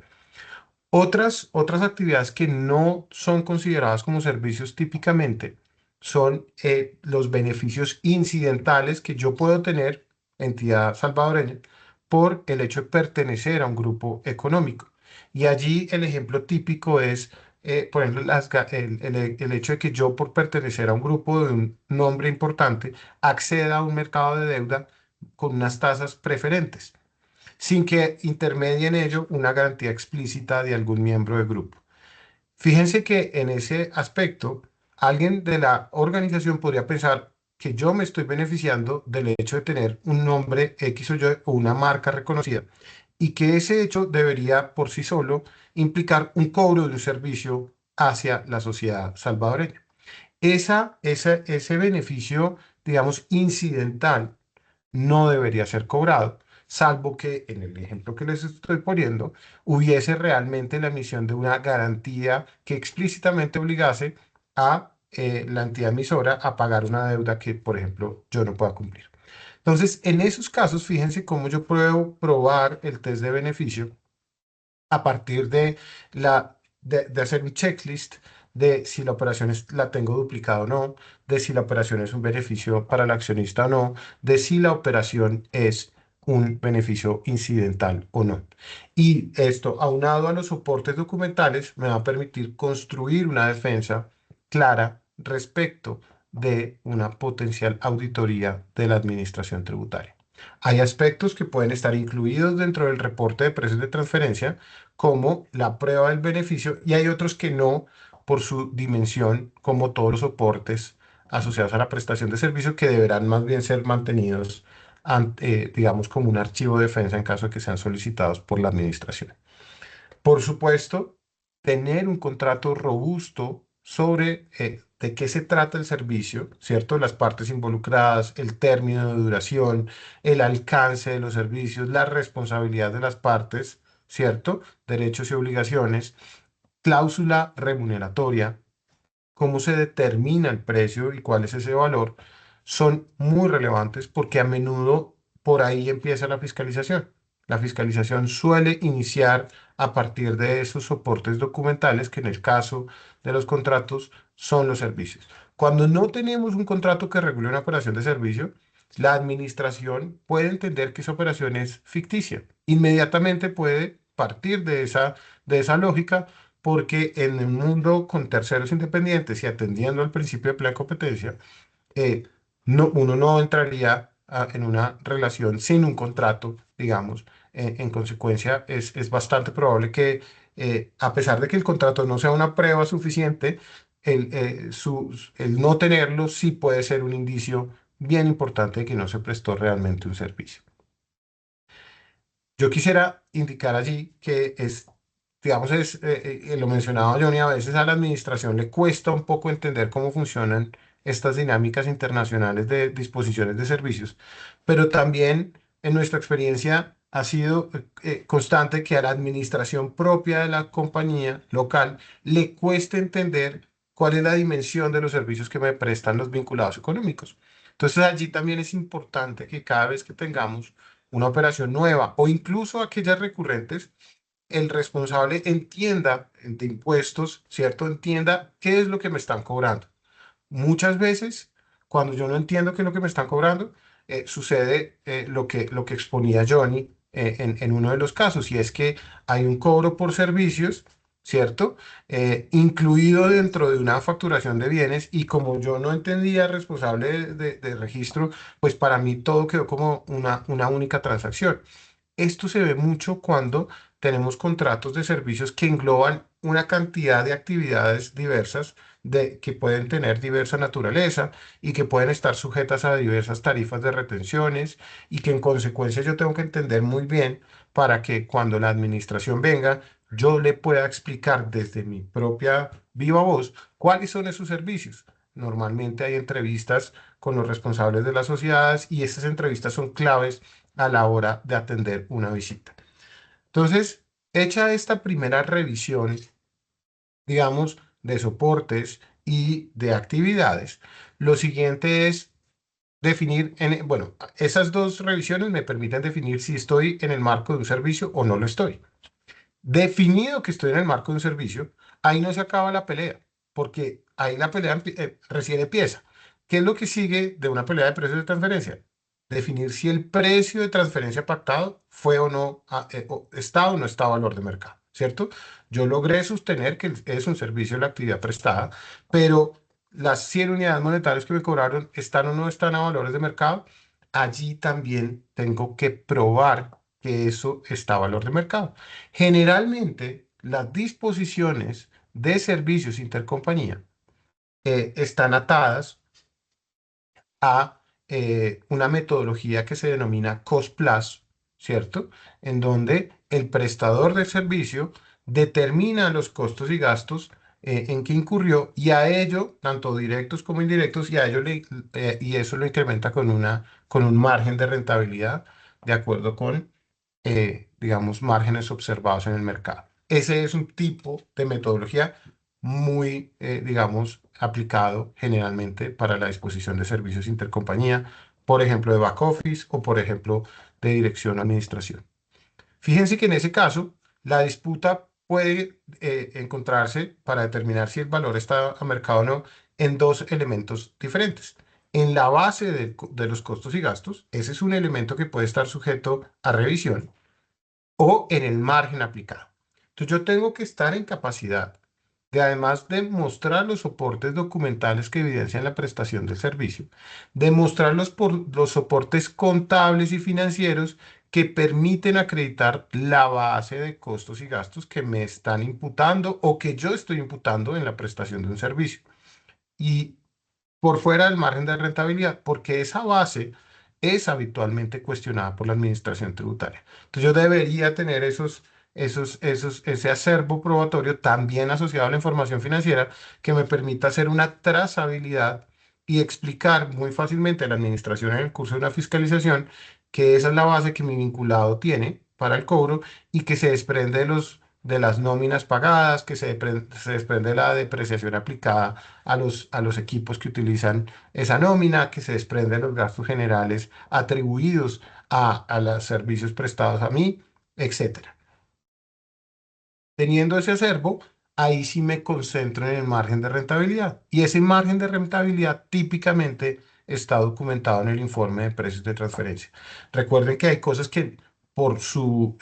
Otras actividades que no son consideradas como servicios típicamente son los beneficios incidentales que yo puedo tener, entidad salvadoreña, por el hecho de pertenecer a un grupo económico. Y allí el ejemplo típico es, por ejemplo, el hecho de que yo por pertenecer a un grupo de un nombre importante acceda a un mercado de deuda con unas tasas preferentes. sin que intermedie en ello una garantía explícita de algún miembro del grupo. Fíjense que en ese aspecto, alguien de la organización podría pensar que yo me estoy beneficiando del hecho de tener un nombre X o Y o una marca reconocida y que ese hecho debería por sí solo implicar un cobro de un servicio hacia la sociedad salvadoreña. Ese beneficio, digamos, incidental no debería ser cobrado, salvo que en el ejemplo que les estoy poniendo hubiese realmente la emisión de una garantía que explícitamente obligase a la entidad emisora a pagar una deuda que, por ejemplo, yo no pueda cumplir. Entonces, en esos casos, fíjense cómo yo puedo probar el test de beneficio a partir de hacer mi checklist de si la operación la tengo duplicada o no, de si la operación es un beneficio para el accionista o no, de si la operación es un beneficio incidental o no. Y esto, aunado a los soportes documentales, me va a permitir construir una defensa clara respecto de una potencial auditoría de la administración tributaria. Hay aspectos que pueden estar incluidos dentro del reporte de precios de transferencia, como la prueba del beneficio, y hay otros que no, por su dimensión, como todos los soportes asociados a la prestación de servicio, que deberán más bien ser mantenidos, digamos, como un archivo de defensa en caso de que sean solicitados por la administración. Por supuesto, tener un contrato robusto sobre de qué se trata el servicio, ¿cierto? Las partes involucradas, el término de duración, el alcance de los servicios, la responsabilidad de las partes, ¿cierto? Derechos y obligaciones, cláusula remuneratoria, cómo se determina el precio y cuál es ese valor, son muy relevantes porque a menudo por ahí empieza la fiscalización. La fiscalización suele iniciar a partir de esos soportes documentales que en el caso de los contratos son los servicios. Cuando no tenemos un contrato que regule una operación de servicio, la administración puede entender que esa operación es ficticia. Inmediatamente puede partir de esa lógica porque en el mundo con terceros independientes y atendiendo al principio de plena competencia, eh, uno no entraría en una relación sin un contrato, digamos. En consecuencia, es bastante probable que, a pesar de que el contrato no sea una prueba suficiente, el no tenerlo sí puede ser un indicio bien importante de que no se prestó realmente un servicio. Yo quisiera indicar allí que digamos, lo mencionaba Johnny, a veces a la administración le cuesta un poco entender cómo funcionan estas dinámicas internacionales de disposiciones de servicios, pero también en nuestra experiencia ha sido constante que a la administración propia de la compañía local le cuesta entender cuál es la dimensión de los servicios que me prestan los vinculados económicos. Entonces allí también es importante que cada vez que tengamos una operación nueva o incluso aquellas recurrentes, el responsable entienda de impuestos, ¿cierto? Entienda qué es lo que me están cobrando. Muchas veces, cuando yo no entiendo qué es lo que me están cobrando, sucede lo que exponía Johnny en uno de los casos, y es que hay un cobro por servicios, ¿cierto? Incluido dentro de una facturación de bienes, y como yo no entendía responsable de registro, pues para mí todo quedó como una única transacción. Esto se ve mucho cuando tenemos contratos de servicios que engloban una cantidad de actividades diversas que pueden tener diversa naturaleza y que pueden estar sujetas a diversas tarifas de retenciones y que en consecuencia yo tengo que entender muy bien para que cuando la administración venga yo le pueda explicar desde mi propia viva voz cuáles son esos servicios. Normalmente hay entrevistas con los responsables de las sociedades y esas entrevistas son claves a la hora de atender una visita. Entonces, hecha esta primera revisión, digamos, de soportes y de actividades, lo siguiente es definir, bueno, esas dos revisiones me permiten definir si estoy en el marco de un servicio o no lo estoy. Definido que estoy en el marco de un servicio, ahí no se acaba la pelea, porque ahí la pelea recién empieza. ¿Qué es lo que sigue de una pelea de precios de transferencia? Definir si el precio de transferencia pactado fue o no, está o no está a valor de mercado, ¿cierto? Yo logré sostener que es un servicio de la actividad prestada, pero las 100 unidades monetarias que me cobraron están o no están a valores de mercado. Allí también tengo que probar que eso está a valor de mercado. Generalmente, las disposiciones de servicios intercompañía están atadas a una metodología que se denomina Cost Plus, ¿cierto? En donde el prestador del servicio determina los costos y gastos en que incurrió y a ello, tanto directos como indirectos, y a ello y eso lo incrementa con un margen de rentabilidad de acuerdo con, digamos, márgenes observados en el mercado. Ese es un tipo de metodología muy, digamos, aplicado generalmente para la disposición de servicios intercompañía, por ejemplo, de back office o, por ejemplo, de dirección o administración. Fíjense que en ese caso, la disputa puede encontrarse para determinar si el valor está a mercado o no en dos elementos diferentes. En la base de los costos y gastos, ese es un elemento que puede estar sujeto a revisión o en el margen aplicado. Entonces yo tengo que estar en capacidad de, además de mostrar los soportes documentales que evidencian la prestación del servicio, demostrar los soportes contables y financieros que permiten acreditar la base de costos y gastos que me están imputando o que yo estoy imputando en la prestación de un servicio. Y por fuera del margen de rentabilidad, porque esa base es habitualmente cuestionada por la administración tributaria. Entonces yo debería tener ese acervo probatorio también asociado a la información financiera que me permita hacer una trazabilidad y explicar muy fácilmente a la administración en el curso de una fiscalización que esa es la base que mi vinculado tiene para el cobro y que se desprende de las nóminas pagadas, que se desprende de la depreciación aplicada a los equipos que utilizan esa nómina, que se desprende de los gastos generales atribuidos a los servicios prestados a mí, etcétera. Teniendo ese acervo, ahí sí me concentro en el margen de rentabilidad. Y ese margen de rentabilidad típicamente está documentado en el informe de precios de transferencia. Recuerden que hay cosas que por su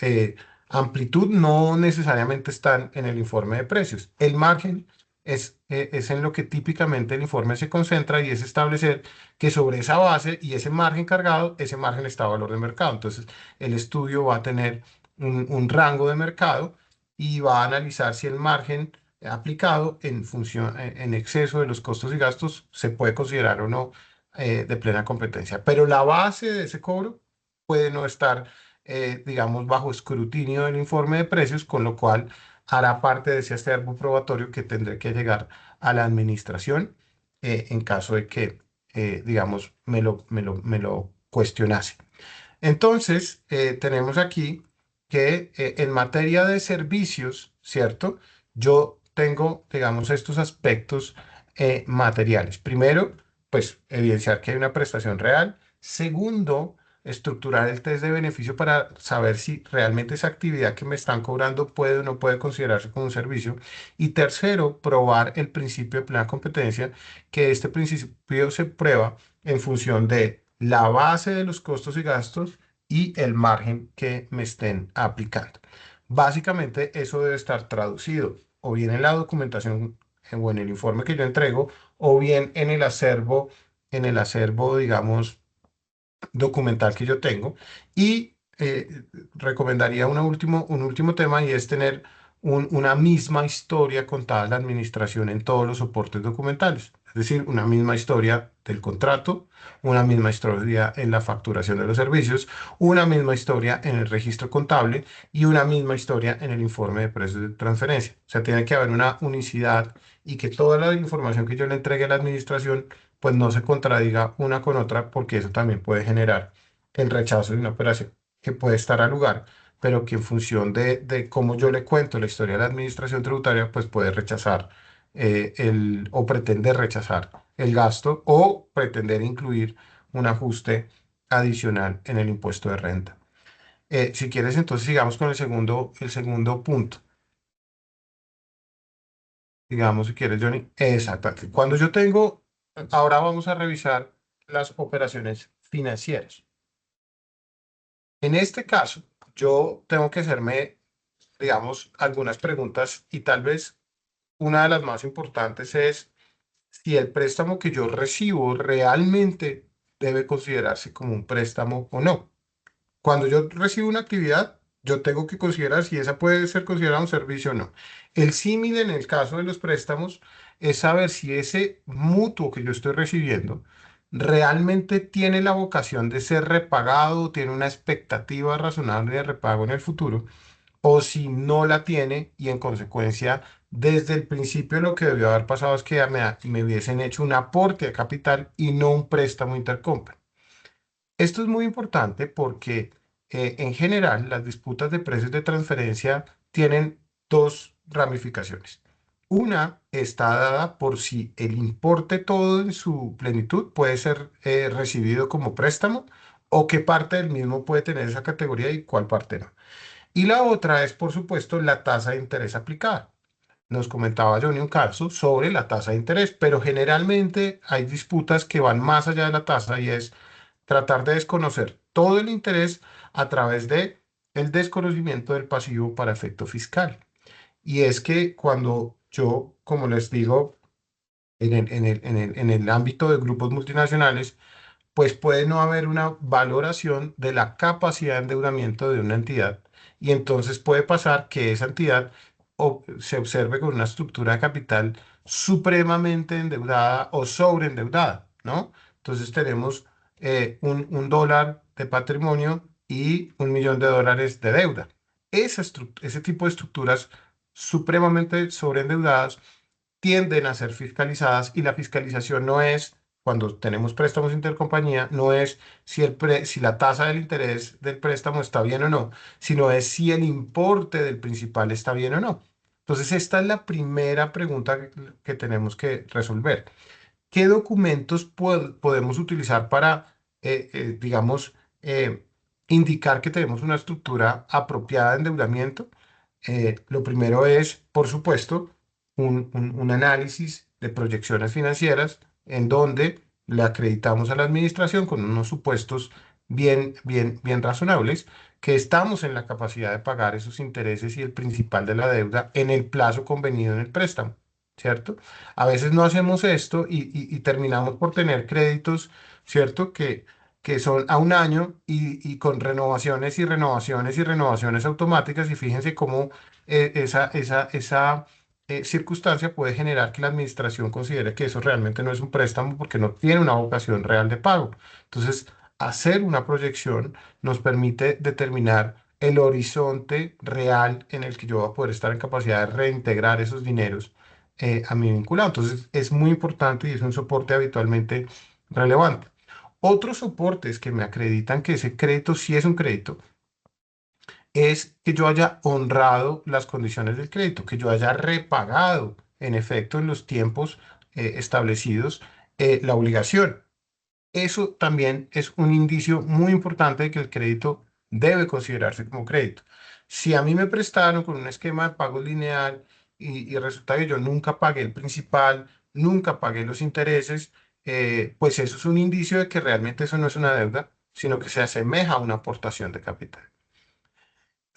amplitud no necesariamente están en el informe de precios. El margen es en lo que típicamente el informe se concentra y es establecer que sobre esa base y ese margen cargado, ese margen está a valor de mercado. Entonces, el estudio va a tener un rango de mercado y va a analizar si el margen aplicado en función, en exceso de los costos y gastos se puede considerar o no de plena competencia. Pero la base de ese cobro puede no estar, digamos, bajo escrutinio del informe de precios, con lo cual hará parte de ese acervo probatorio que tendré que llegar a la administración en caso de que, digamos, me lo cuestionase. Entonces, tenemos aquí que en materia de servicios, ¿cierto? Yo tengo, digamos, estos aspectos materiales. Primero, pues evidenciar que hay una prestación real. Segundo, estructurar el test de beneficio para saber si realmente esa actividad que me están cobrando puede o no puede considerarse como un servicio. Y tercero, probar el principio de plena competencia, que este principio se prueba en función de la base de los costos y gastos y el margen que me estén aplicando. Básicamente eso debe estar traducido o bien en la documentación o en el informe que yo entrego o bien en el acervo, digamos, documental que yo tengo. Y recomendaría un último tema y es tener una misma historia contada en la administración en todos los soportes documentales. Es decir, una misma historia del contrato, una misma historia en la facturación de los servicios, una misma historia en el registro contable y una misma historia en el informe de precios de transferencia. O sea, tiene que haber una unicidad y que toda la información que yo le entregue a la administración pues no se contradiga una con otra, porque eso también puede generar el rechazo de una operación que puede estar al lugar, pero que en función de cómo yo le cuento la historia de la administración tributaria, pues puede rechazar o pretender rechazar el gasto o pretender incluir un ajuste adicional en el impuesto de renta. Si quieres, entonces sigamos con el segundo punto. Digamos, si quieres, Johnny. Exactamente. Cuando yo tengo, ahora vamos a revisar las operaciones financieras. En este caso, yo tengo que hacerme, digamos, algunas preguntas y tal vez una de las más importantes es si el préstamo que yo recibo realmente debe considerarse como un préstamo o no. Cuando yo recibo una actividad, yo tengo que considerar si esa puede ser considerada un servicio o no. El símil en el caso de los préstamos es saber si ese mutuo que yo estoy recibiendo realmente tiene la vocación de ser repagado, tiene una expectativa razonable de repago en el futuro, o si no la tiene y en consecuencia desde el principio lo que debió haber pasado es que me hubiesen hecho un aporte de capital y no un préstamo intercompany. Esto es muy importante porque en general las disputas de precios de transferencia tienen dos ramificaciones. Una está dada por si el importe todo en su plenitud puede ser recibido como préstamo o qué parte del mismo puede tener esa categoría y cuál parte no. Y la otra es, por supuesto, la tasa de interés aplicada. Nos comentaba Johnny un caso sobre la tasa de interés, pero generalmente hay disputas que van más allá de la tasa y es tratar de desconocer todo el interés a través de el desconocimiento del pasivo para efecto fiscal. Y es que cuando yo, como les digo, en el ámbito de grupos multinacionales, pues puede no haber una valoración de la capacidad de endeudamiento de una entidad y entonces puede pasar que esa entidad se observe con una estructura de capital supremamente endeudada o sobreendeudada, ¿no? Entonces tenemos un dólar de patrimonio y $1.000.000 de deuda. Ese tipo de estructuras supremamente sobreendeudadas tienden a ser fiscalizadas y la fiscalización no es, cuando tenemos préstamos intercompañía, no es si la tasa del interés del préstamo está bien o no, sino es si el importe del principal está bien o no. Entonces, esta es la primera pregunta que tenemos que resolver. ¿Qué documentos podemos utilizar para, digamos, indicar que tenemos una estructura apropiada de endeudamiento? Lo primero es, por supuesto, un análisis de proyecciones financieras en donde le acreditamos a la administración con unos supuestos bien razonables que estamos en la capacidad de pagar esos intereses y el principal de la deuda en el plazo convenido en el préstamo, ¿cierto? A veces no hacemos esto y terminamos por tener créditos, ¿cierto? Que son a un año y con renovaciones y renovaciones y renovaciones automáticas y fíjense cómo esa circunstancia puede generar que la administración considere que eso realmente no es un préstamo porque no tiene una vocación real de pago. Entonces, hacer una proyección nos permite determinar el horizonte real en el que yo voy a poder estar en capacidad de reintegrar esos dineros a mi vinculado. Entonces, es muy importante y es un soporte habitualmente relevante. Otros soportes que me acreditan que ese crédito sí es un crédito es que yo haya honrado las condiciones del crédito, que yo haya repagado en efecto en los tiempos establecidos la obligación. Eso también es un indicio muy importante de que el crédito debe considerarse como crédito. Si a mí me prestaron con un esquema de pago lineal y resulta que yo nunca pagué el principal, nunca pagué los intereses, pues eso es un indicio de que realmente eso no es una deuda, sino que se asemeja a una aportación de capital.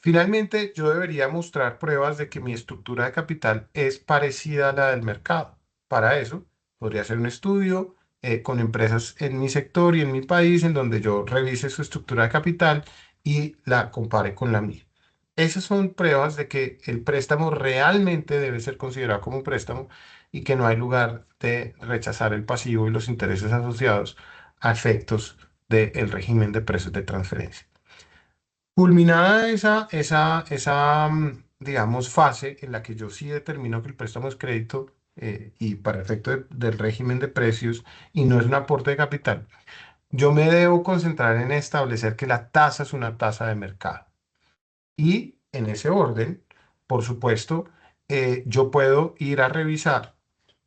Finalmente, yo debería mostrar pruebas de que mi estructura de capital es parecida a la del mercado. Para eso, podría hacer un estudio con empresas en mi sector y en mi país en donde yo revise su estructura de capital y la compare con la mía. Esas son pruebas de que el préstamo realmente debe ser considerado como un préstamo y que no hay lugar de rechazar el pasivo y los intereses asociados a efectos del régimen de precios de transferencia. Culminada digamos, fase en la que yo sí determino que el préstamo es crédito y para efecto del régimen de precios y no es un aporte de capital, yo me debo concentrar en establecer que la tasa es una tasa de mercado. Y en ese orden, por supuesto, yo puedo ir a revisar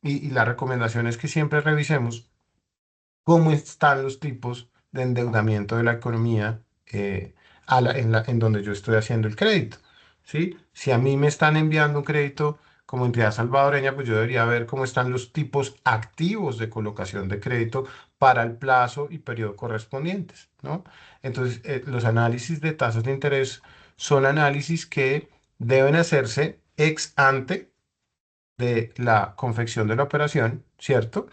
y la recomendación es que siempre revisemos cómo están los tipos de endeudamiento de la economía en donde yo estoy haciendo el crédito. ¿Sí? Si a mí me están enviando un crédito como entidad salvadoreña, pues yo debería ver cómo están los tipos activos de colocación de crédito para el plazo y periodo correspondientes, ¿no? Entonces, los análisis de tasas de interés son análisis que deben hacerse ex ante de la confección de la operación, ¿cierto?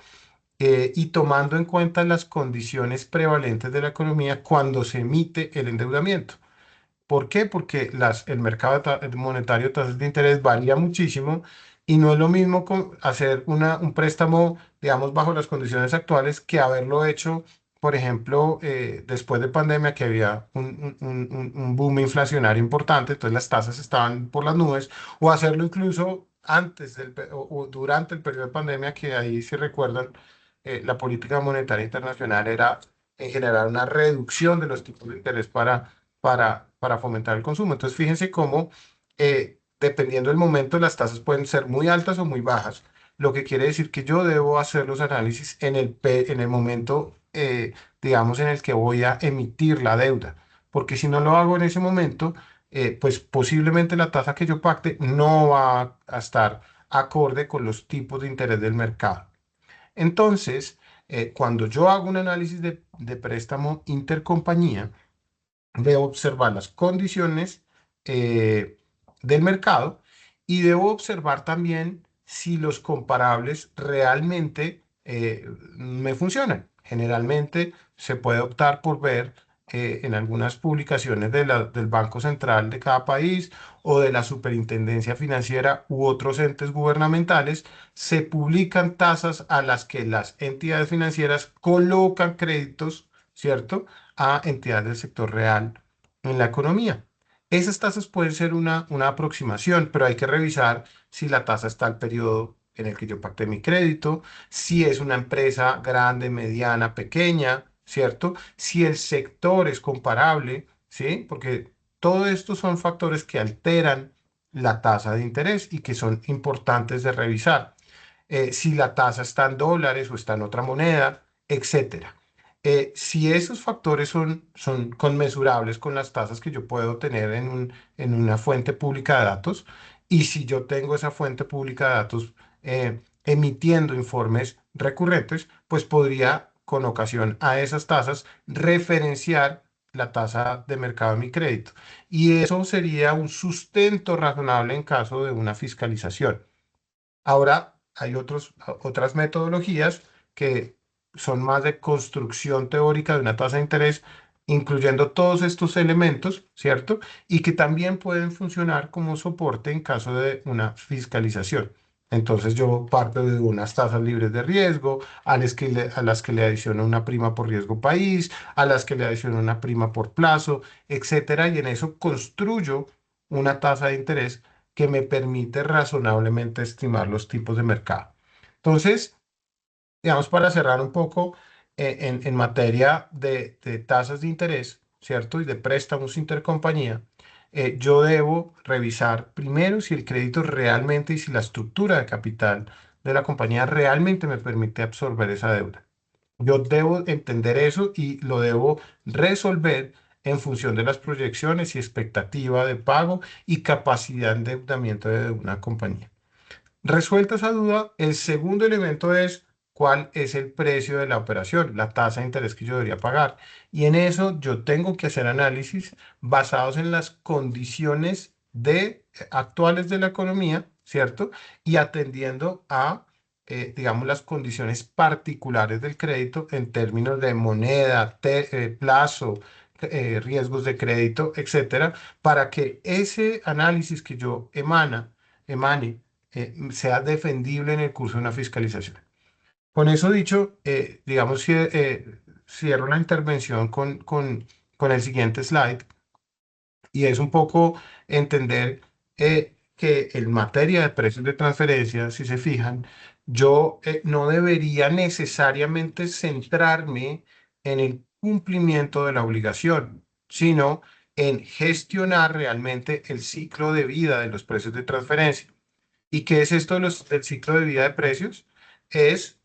y tomando en cuenta las condiciones prevalentes de la economía cuando se emite el endeudamiento. ¿Por qué? Porque el mercado monetario de tasas de interés varía muchísimo y no es lo mismo hacer un préstamo, digamos, bajo las condiciones actuales que haberlo hecho, por ejemplo, después de pandemia, que había un boom inflacionario importante, entonces las tasas estaban por las nubes, o hacerlo incluso antes o durante el periodo de pandemia, que ahí, si recuerdan, la política monetaria internacional era en general una reducción de los tipos de interés para fomentar el consumo. Entonces, fíjense cómo, dependiendo del momento, las tasas pueden ser muy altas o muy bajas, lo que quiere decir que yo debo hacer los análisis en el momento, digamos, en el que voy a emitir la deuda, porque si no lo hago en ese momento, pues posiblemente la tasa que yo pacte no va a estar acorde con los tipos de interés del mercado. Entonces, cuando yo hago un análisis de préstamo intercompañía, debo observar las condiciones eh, del mercado y debo observar también si los comparables realmente me funcionan. Generalmente se puede optar por ver en algunas publicaciones del Banco Central de cada país o de la Superintendencia Financiera u otros entes gubernamentales, se publican tasas a las que las entidades financieras colocan créditos, ¿cierto?, a entidades del sector real en la economía. Esas tasas pueden ser una aproximación, pero hay que revisar si la tasa está al periodo en el que yo pacté mi crédito, si es una empresa grande, mediana, pequeña, ¿cierto? Si el sector es comparable, ¿sí? Porque todo esto son factores que alteran la tasa de interés y que son importantes de revisar. Si la tasa está en dólares o está en otra moneda, etcétera. Si esos factores son conmesurables con las tasas que yo puedo tener en una fuente pública de datos, y si yo tengo esa fuente pública de datos emitiendo informes recurrentes, pues podría, con ocasión a esas tasas, referenciar la tasa de mercado de mi crédito. Y eso sería un sustento razonable en caso de una fiscalización. Ahora hay otras metodologías que son más de construcción teórica de una tasa de interés, incluyendo todos estos elementos, ¿cierto? Y que también pueden funcionar como soporte en caso de una fiscalización. Entonces yo parto de unas tasas libres de riesgo, a las que le adiciono una prima por riesgo país, a las que le adiciono una prima por plazo, etcétera, y en eso construyo una tasa de interés que me permite razonablemente estimar los tipos de mercado. Entonces, digamos, para cerrar un poco en materia de tasas de interés, ¿cierto? Y de préstamos intercompañía, yo debo revisar primero si el crédito realmente y si la estructura de capital de la compañía realmente me permite absorber esa deuda. Yo debo entender eso y lo debo resolver en función de las proyecciones y expectativa de pago y capacidad de endeudamiento de una compañía. Resuelta esa duda, el segundo elemento es cuál es el precio de la operación, la tasa de interés que yo debería pagar. Y en eso yo tengo que hacer análisis basados en las condiciones actuales de la economía, ¿cierto? Y atendiendo a, digamos, las condiciones particulares del crédito en términos de moneda, plazo, riesgos de crédito, etcétera, para que ese análisis que yo emane sea defendible en el curso de una fiscalización. Con eso dicho, digamos que cierro la intervención con el siguiente slide, y es un poco entender que en materia de precios de transferencia, si se fijan, yo no debería necesariamente centrarme en el cumplimiento de la obligación, sino en gestionar realmente el ciclo de vida de los precios de transferencia. ¿Y qué es esto del ciclo de vida de precios? Es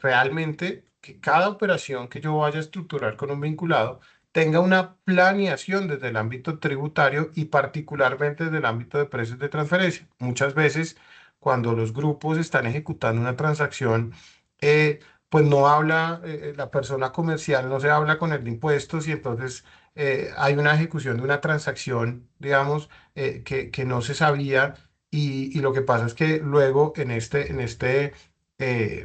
realmente que cada operación que yo vaya a estructurar con un vinculado tenga una planeación desde el ámbito tributario y particularmente desde el ámbito de precios de transferencia. Muchas veces, cuando los grupos están ejecutando una transacción, pues no habla, la persona comercial no se habla con el de impuestos, y entonces hay una ejecución de una transacción, digamos, que no se sabía, y lo que pasa es que luego en este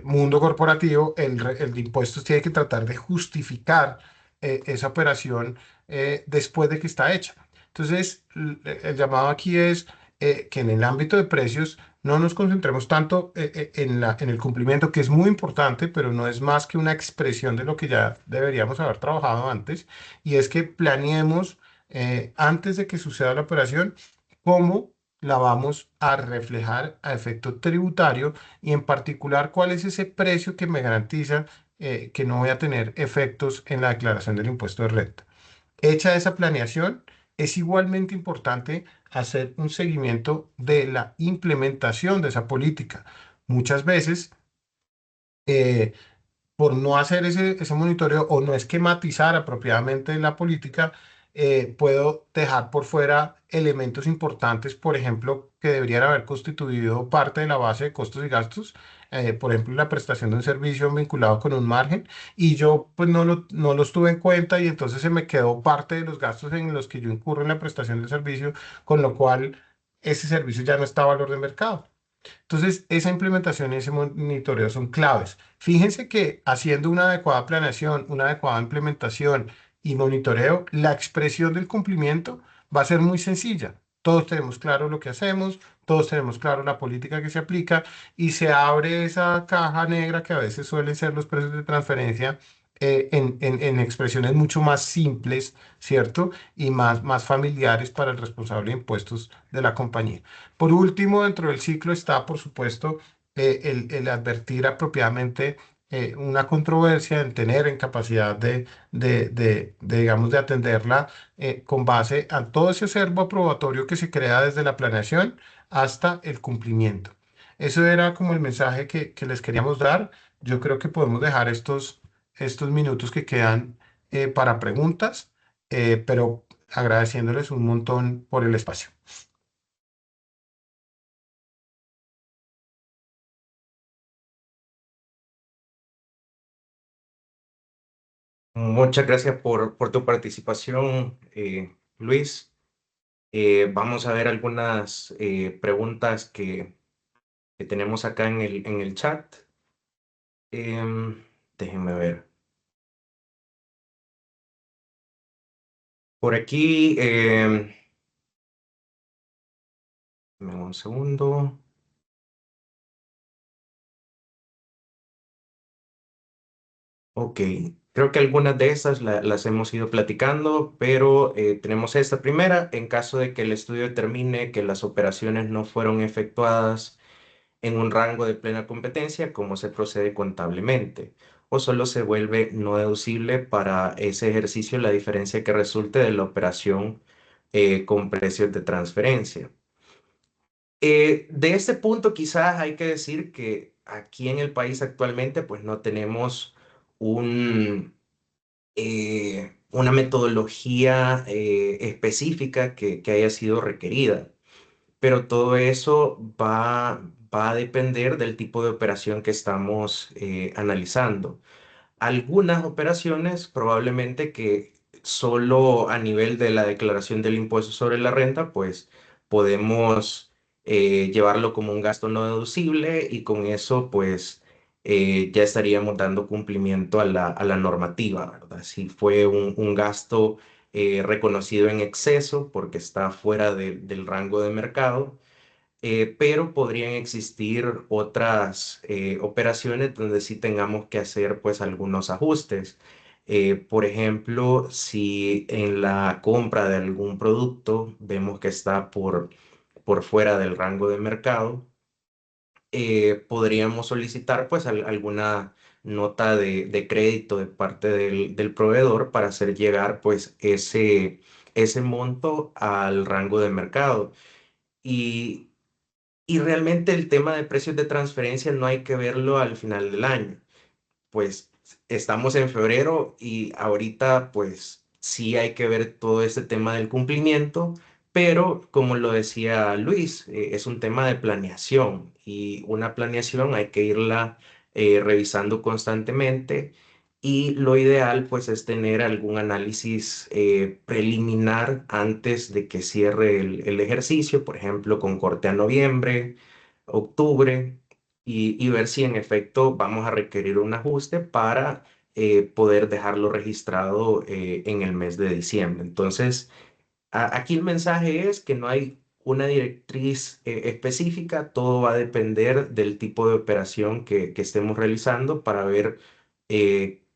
mundo corporativo, el de impuestos tiene que tratar de justificar esa operación después de que está hecha. Entonces, el llamado aquí es que en el ámbito de precios no nos concentremos tanto en el cumplimiento, que es muy importante, pero no es más que una expresión de lo que ya deberíamos haber trabajado antes, y es que planeemos antes de que suceda la operación cómo la vamos a reflejar a efecto tributario y en particular cuál es ese precio que me garantiza que no voy a tener efectos en la declaración del impuesto de renta. Hecha esa planeación, es igualmente importante hacer un seguimiento de la implementación de esa política. Muchas veces, eh, por no hacer ese monitoreo o no esquematizar apropiadamente la política, puedo dejar por fuera elementos importantes, por ejemplo, que deberían haber constituido parte de la base de costos y gastos, por ejemplo, la prestación de un servicio vinculado con un margen, y yo pues no los tuve en cuenta y entonces se me quedó parte de los gastos en los que yo incurro en la prestación del servicio, con lo cual ese servicio ya no está a valor de mercado. Entonces, esa implementación y ese monitoreo son claves. Fíjense que haciendo una adecuada planeación, una adecuada implementación y monitoreo, la expresión del cumplimiento va a ser muy sencilla. Todos tenemos claro lo que hacemos, todos tenemos claro la política que se aplica y se abre esa caja negra que a veces suelen ser los precios de transferencia en expresiones mucho más simples, ¿cierto? Y más familiares para el responsable de impuestos de la compañía. Por último, dentro del ciclo está, por supuesto, el advertir apropiadamente una controversia, en tener en capacidad digamos, de atenderla con base a todo ese acervo aprobatorio que se crea desde la planeación hasta el cumplimiento. Eso era como el mensaje que les queríamos dar. Yo creo que podemos dejar estos minutos que quedan para preguntas, pero agradeciéndoles un montón por el espacio. Muchas gracias por tu participación, Luis. Vamos a ver algunas preguntas que tenemos acá en el chat. Em, Déjenme ver. Por aquí, dame un segundo. Ok, creo que algunas de esas las hemos ido platicando, pero tenemos esta primera. En caso de que el estudio determine que las operaciones no fueron efectuadas en un rango de plena competencia, ¿cómo se procede contablemente? ¿O solo se vuelve no deducible para ese ejercicio la diferencia que resulte de la operación con precios de transferencia? De este punto, quizás hay que decir que aquí en el país actualmente, pues no tenemos un, una metodología específica que haya sido requerida, pero todo eso va a depender del tipo de operación que estamos analizando. Algunas operaciones probablemente que solo a nivel de la declaración del impuesto sobre la renta, pues podemos llevarlo como un gasto no deducible y con eso pues ya estaríamos dando cumplimiento a la normativa, ¿verdad? Si fue un gasto reconocido en exceso porque está fuera del rango de mercado, pero podrían existir otras operaciones donde sí tengamos que hacer pues algunos ajustes. Por ejemplo, si en la compra de algún producto vemos que está por fuera del rango de mercado, podríamos solicitar pues alguna nota de crédito de parte del proveedor para hacer llegar pues ese monto al rango de mercado. Y y realmente el tema de precios de transferencia no hay que verlo al final del año. Pues estamos en febrero y ahorita pues sí hay que ver todo este tema del cumplimiento, pero como lo decía Luis, es un tema de planeación y una planeación hay que irla revisando constantemente y lo ideal pues es tener algún análisis preliminar antes de que cierre el ejercicio, por ejemplo, con corte a noviembre, octubre. y ver si en efecto vamos a requerir un ajuste para poder dejarlo registrado en el mes de diciembre. Entonces, aquí el mensaje es que no hay una directriz específica, todo va a depender del tipo de operación que estemos realizando para ver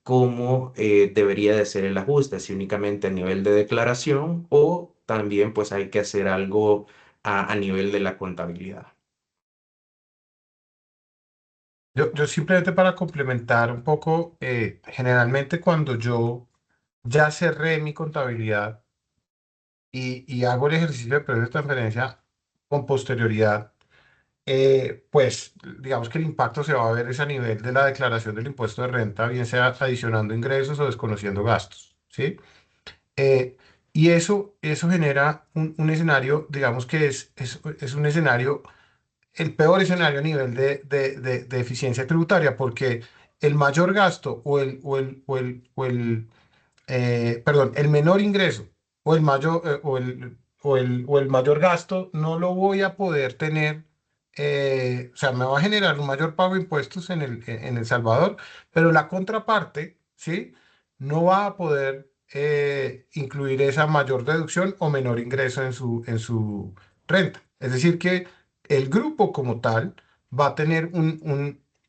cómo debería de ser el ajuste, si únicamente a nivel de declaración o también pues hay que hacer algo a nivel de la contabilidad. Yo simplemente para complementar un poco, generalmente cuando yo ya cerré mi contabilidad y hago el ejercicio de precio de transferencia con posterioridad, pues digamos que el impacto se va a ver es a nivel de la declaración del impuesto de renta, bien sea adicionando ingresos o desconociendo gastos, ¿sí? Eh, y eso genera un escenario, digamos que es un escenario, el peor escenario a nivel de eficiencia tributaria, porque el mayor gasto perdón, el menor ingreso o el mayor gasto no lo voy a poder tener, o sea, me va a generar un mayor pago de impuestos en El Salvador, pero la contraparte, ¿sí? No va a poder incluir esa mayor deducción o menor ingreso en su renta. Es decir, que el grupo como tal va a tener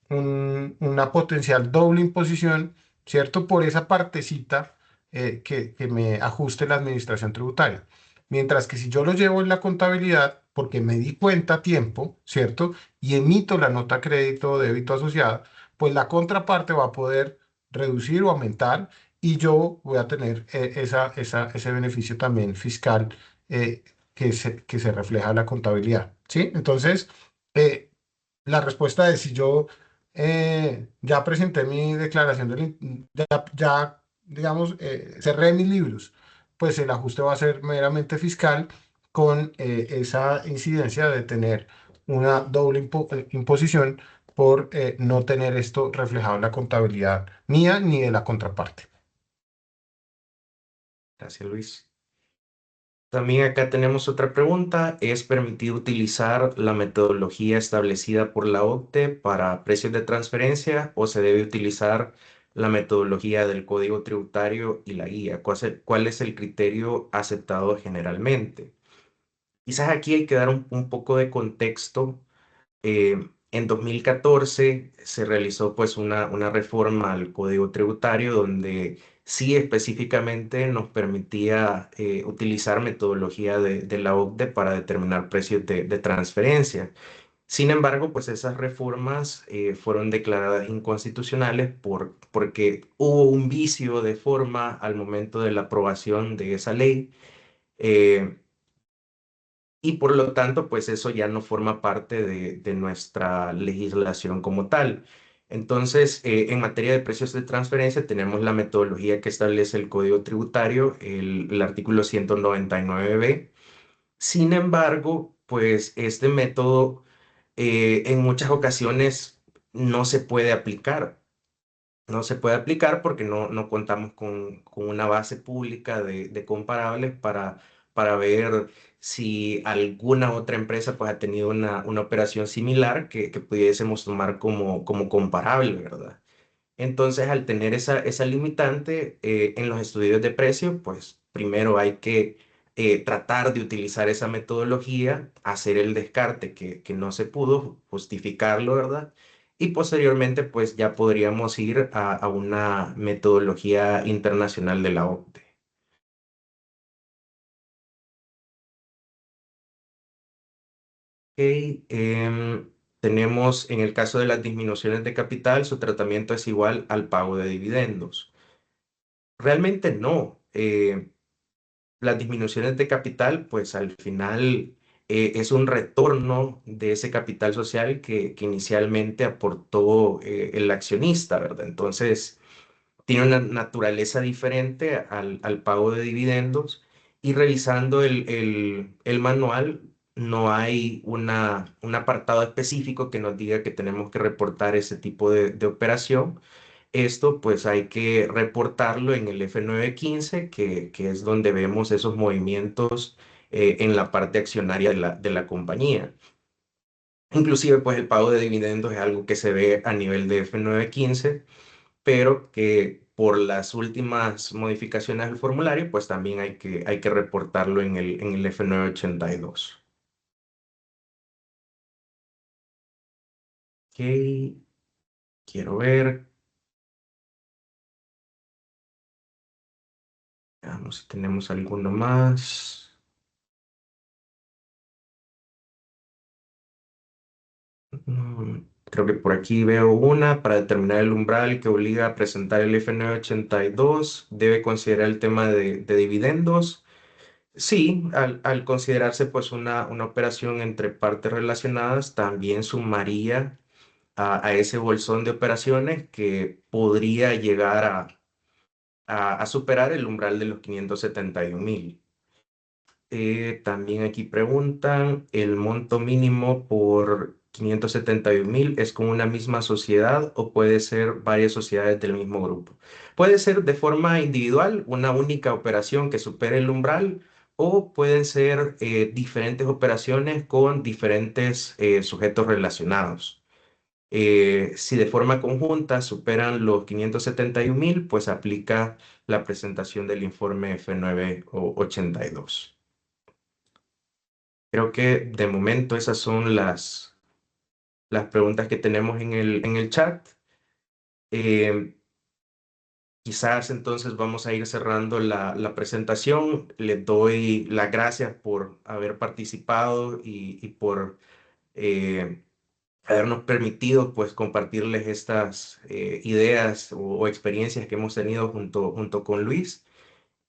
una potencial doble imposición, ¿cierto? Por esa partecita que me ajuste la administración tributaria. Mientras que si yo lo llevo en la contabilidad, porque me di cuenta a tiempo, ¿cierto? Y emito la nota crédito o débito asociada, pues la contraparte va a poder reducir o aumentar y yo voy a tener ese beneficio también fiscal que se refleja en la contabilidad, ¿sí? Entonces, eh, la respuesta es si yo ya presenté mi declaración ya digamos, cerré mis libros, pues el ajuste va a ser meramente fiscal con esa incidencia de tener una doble imposición por no tener esto reflejado en la contabilidad mía ni de la contraparte. Gracias, Luis. También acá tenemos otra pregunta. ¿Es permitido utilizar la metodología establecida por la OCDE para precios de transferencia o se debe utilizar la metodología del Código Tributario y la guía? ¿Cuál es el criterio aceptado generalmente? Quizás aquí hay que dar un poco de contexto. En 2014 se realizó pues una reforma al Código Tributario donde sí específicamente nos permitía utilizar metodología de la OCDE para determinar precios de transferencia. Sin embargo, pues esas reformas fueron declaradas inconstitucionales porque hubo un vicio de forma al momento de la aprobación de esa ley. eh, y por lo tanto, pues eso ya no forma parte de nuestra legislación como tal. Entonces, en materia de precios de transferencia, tenemos la metodología que establece el Código Tributario, el artículo 199b. Sin embargo, pues este método en muchas ocasiones no se puede aplicar. No se puede aplicar porque no contamos con una base pública de comparables para ver si alguna otra empresa pues, ha tenido una operación similar que pudiésemos tomar como comparable, ¿verdad? Entonces, al tener esa limitante en los estudios de precio, pues primero hay que tratar de utilizar esa metodología, hacer el descarte que no se pudo, justificarlo, ¿verdad? Y posteriormente, pues ya podríamos ir a una metodología internacional de la OCDE. Ok, tenemos en el caso de las disminuciones de capital, su tratamiento es igual al pago de dividendos. Realmente no. Las disminuciones de capital, pues al final es un retorno de ese capital social que inicialmente aportó el accionista, ¿verdad? Entonces, tiene una naturaleza diferente al pago de dividendos y revisando el manual no hay un apartado específico que nos diga que tenemos que reportar ese tipo de operación. Esto pues hay que reportarlo en el F915, que es donde vemos esos movimientos en la parte accionaria de la compañía. Inclusive, pues el pago de dividendos es algo que se ve a nivel de F915, pero que por las últimas modificaciones del formulario, pues también hay que reportarlo en el F982. Ok, quiero ver, veamos si tenemos alguno más. Creo que por aquí veo una. Para determinar el umbral que obliga a presentar el F982, debe considerar el tema de dividendos. Sí, al considerarse pues una operación entre partes relacionadas, también sumaría a ese bolsón de operaciones que podría llegar a superar el umbral de los 571.000. También aquí preguntan, ¿el monto mínimo por 571.000 es con una misma sociedad o puede ser varias sociedades del mismo grupo? Puede ser de forma individual, una única operación que supere el umbral, o pueden ser diferentes operaciones con diferentes sujetos relacionados. Si de forma conjunta superan los 571.000, pues aplica la presentación del informe F982. Creo que de momento esas son las preguntas que tenemos en el chat. Eh, Quizás entonces vamos a ir cerrando la presentación. Les doy las gracias por haber participado y por eh, habernos permitido pues compartirles estas ideas o experiencias que hemos tenido junto con Luis,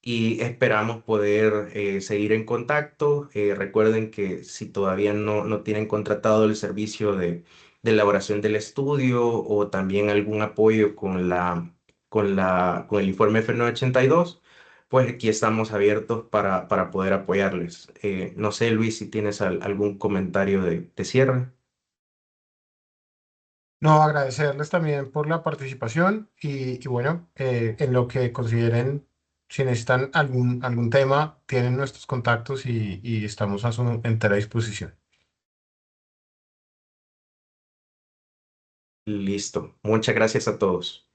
y esperamos poder seguir en contacto. Recuerden que si todavía no tienen contratado el servicio de elaboración del estudio o también algún apoyo con el informe F982, pues aquí estamos abiertos para poder apoyarles. No sé, Luis, si tienes algún comentario de cierre. No, agradecerles también por la participación y bueno, en lo que consideren, si necesitan algún tema, tienen nuestros contactos y estamos a su entera disposición. Listo. Muchas gracias a todos.